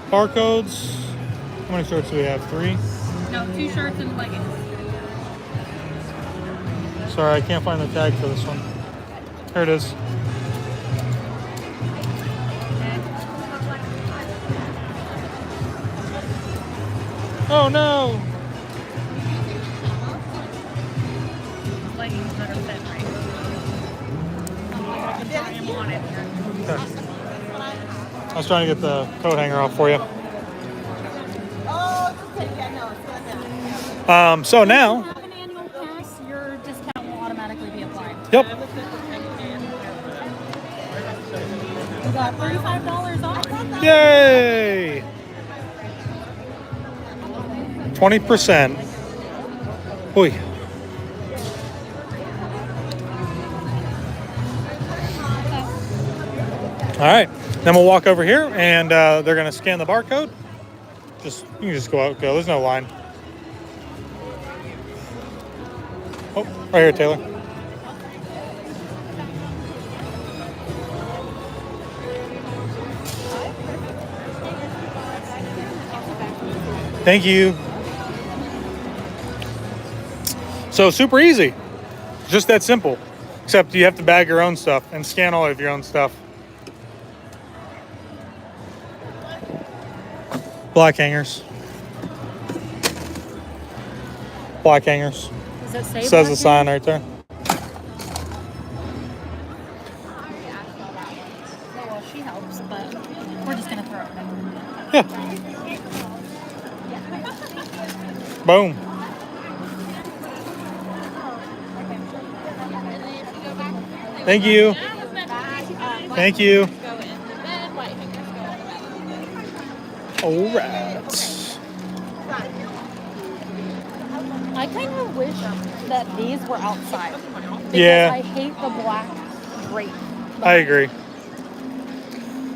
barcodes. How many shirts do we have? 3? No, 2 shirts and leggings. Sorry, I can't find the tag for this one. Here it is. Oh no! Leggings that are fit right. I can try them on it. Okay. I was trying to get the coat hanger off for you. So now. If you have an annual pass, your discount will automatically be applied. Yep. You got $35 off. Yay! 20%. Oy. All right. Then we'll walk over here, and they're going to scan the barcode. You can just go out. Go. There's no line. Oh, right here, Taylor. Thank you. So super easy. Just that simple. Except you have to bag your own stuff and scan all of your own stuff. Black hangers. Black hangers. Does it say Says the black sign right there. Well, she helps, but we're just gonna throw it in. Yeah. Boom. Thank you. Thank you. All right. I kind of wish that these were outside. Because Yeah. I hate the black drape. I agree.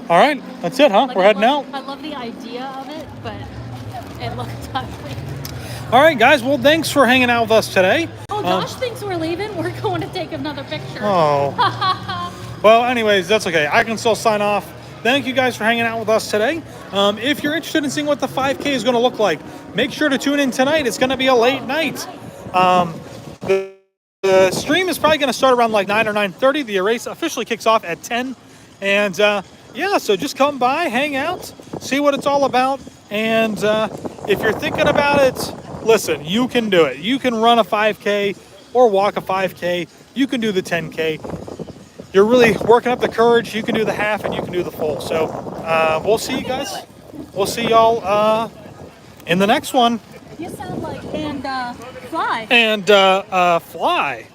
All right. That's it, huh? Like, We're I heading love, out. I love the idea of it, but it looks ugly. All right, guys. Well, thanks for hanging out with us today. Oh, Josh thinks we're leaving. We're going to take another picture. Oh. Well, anyways, that's okay. I can still sign off. Thank you guys for hanging out with us today. If you're interested in seeing what the 5K is going to look like, make sure to tune in tonight. It's going to be a late night. The stream is probably going to start around like 9 or 9:30. The race officially kicks off at 10. And yeah, so just come by, hang out, see what it's all about. And if you're thinking about it, listen, you can do it. You can run a 5K or walk a 5K. You can do the 10K. You're really working up the courage. You can do the half and you can do the full. So we'll see you guys. We'll see y'all in the next one. You sound like, and fly. And fly.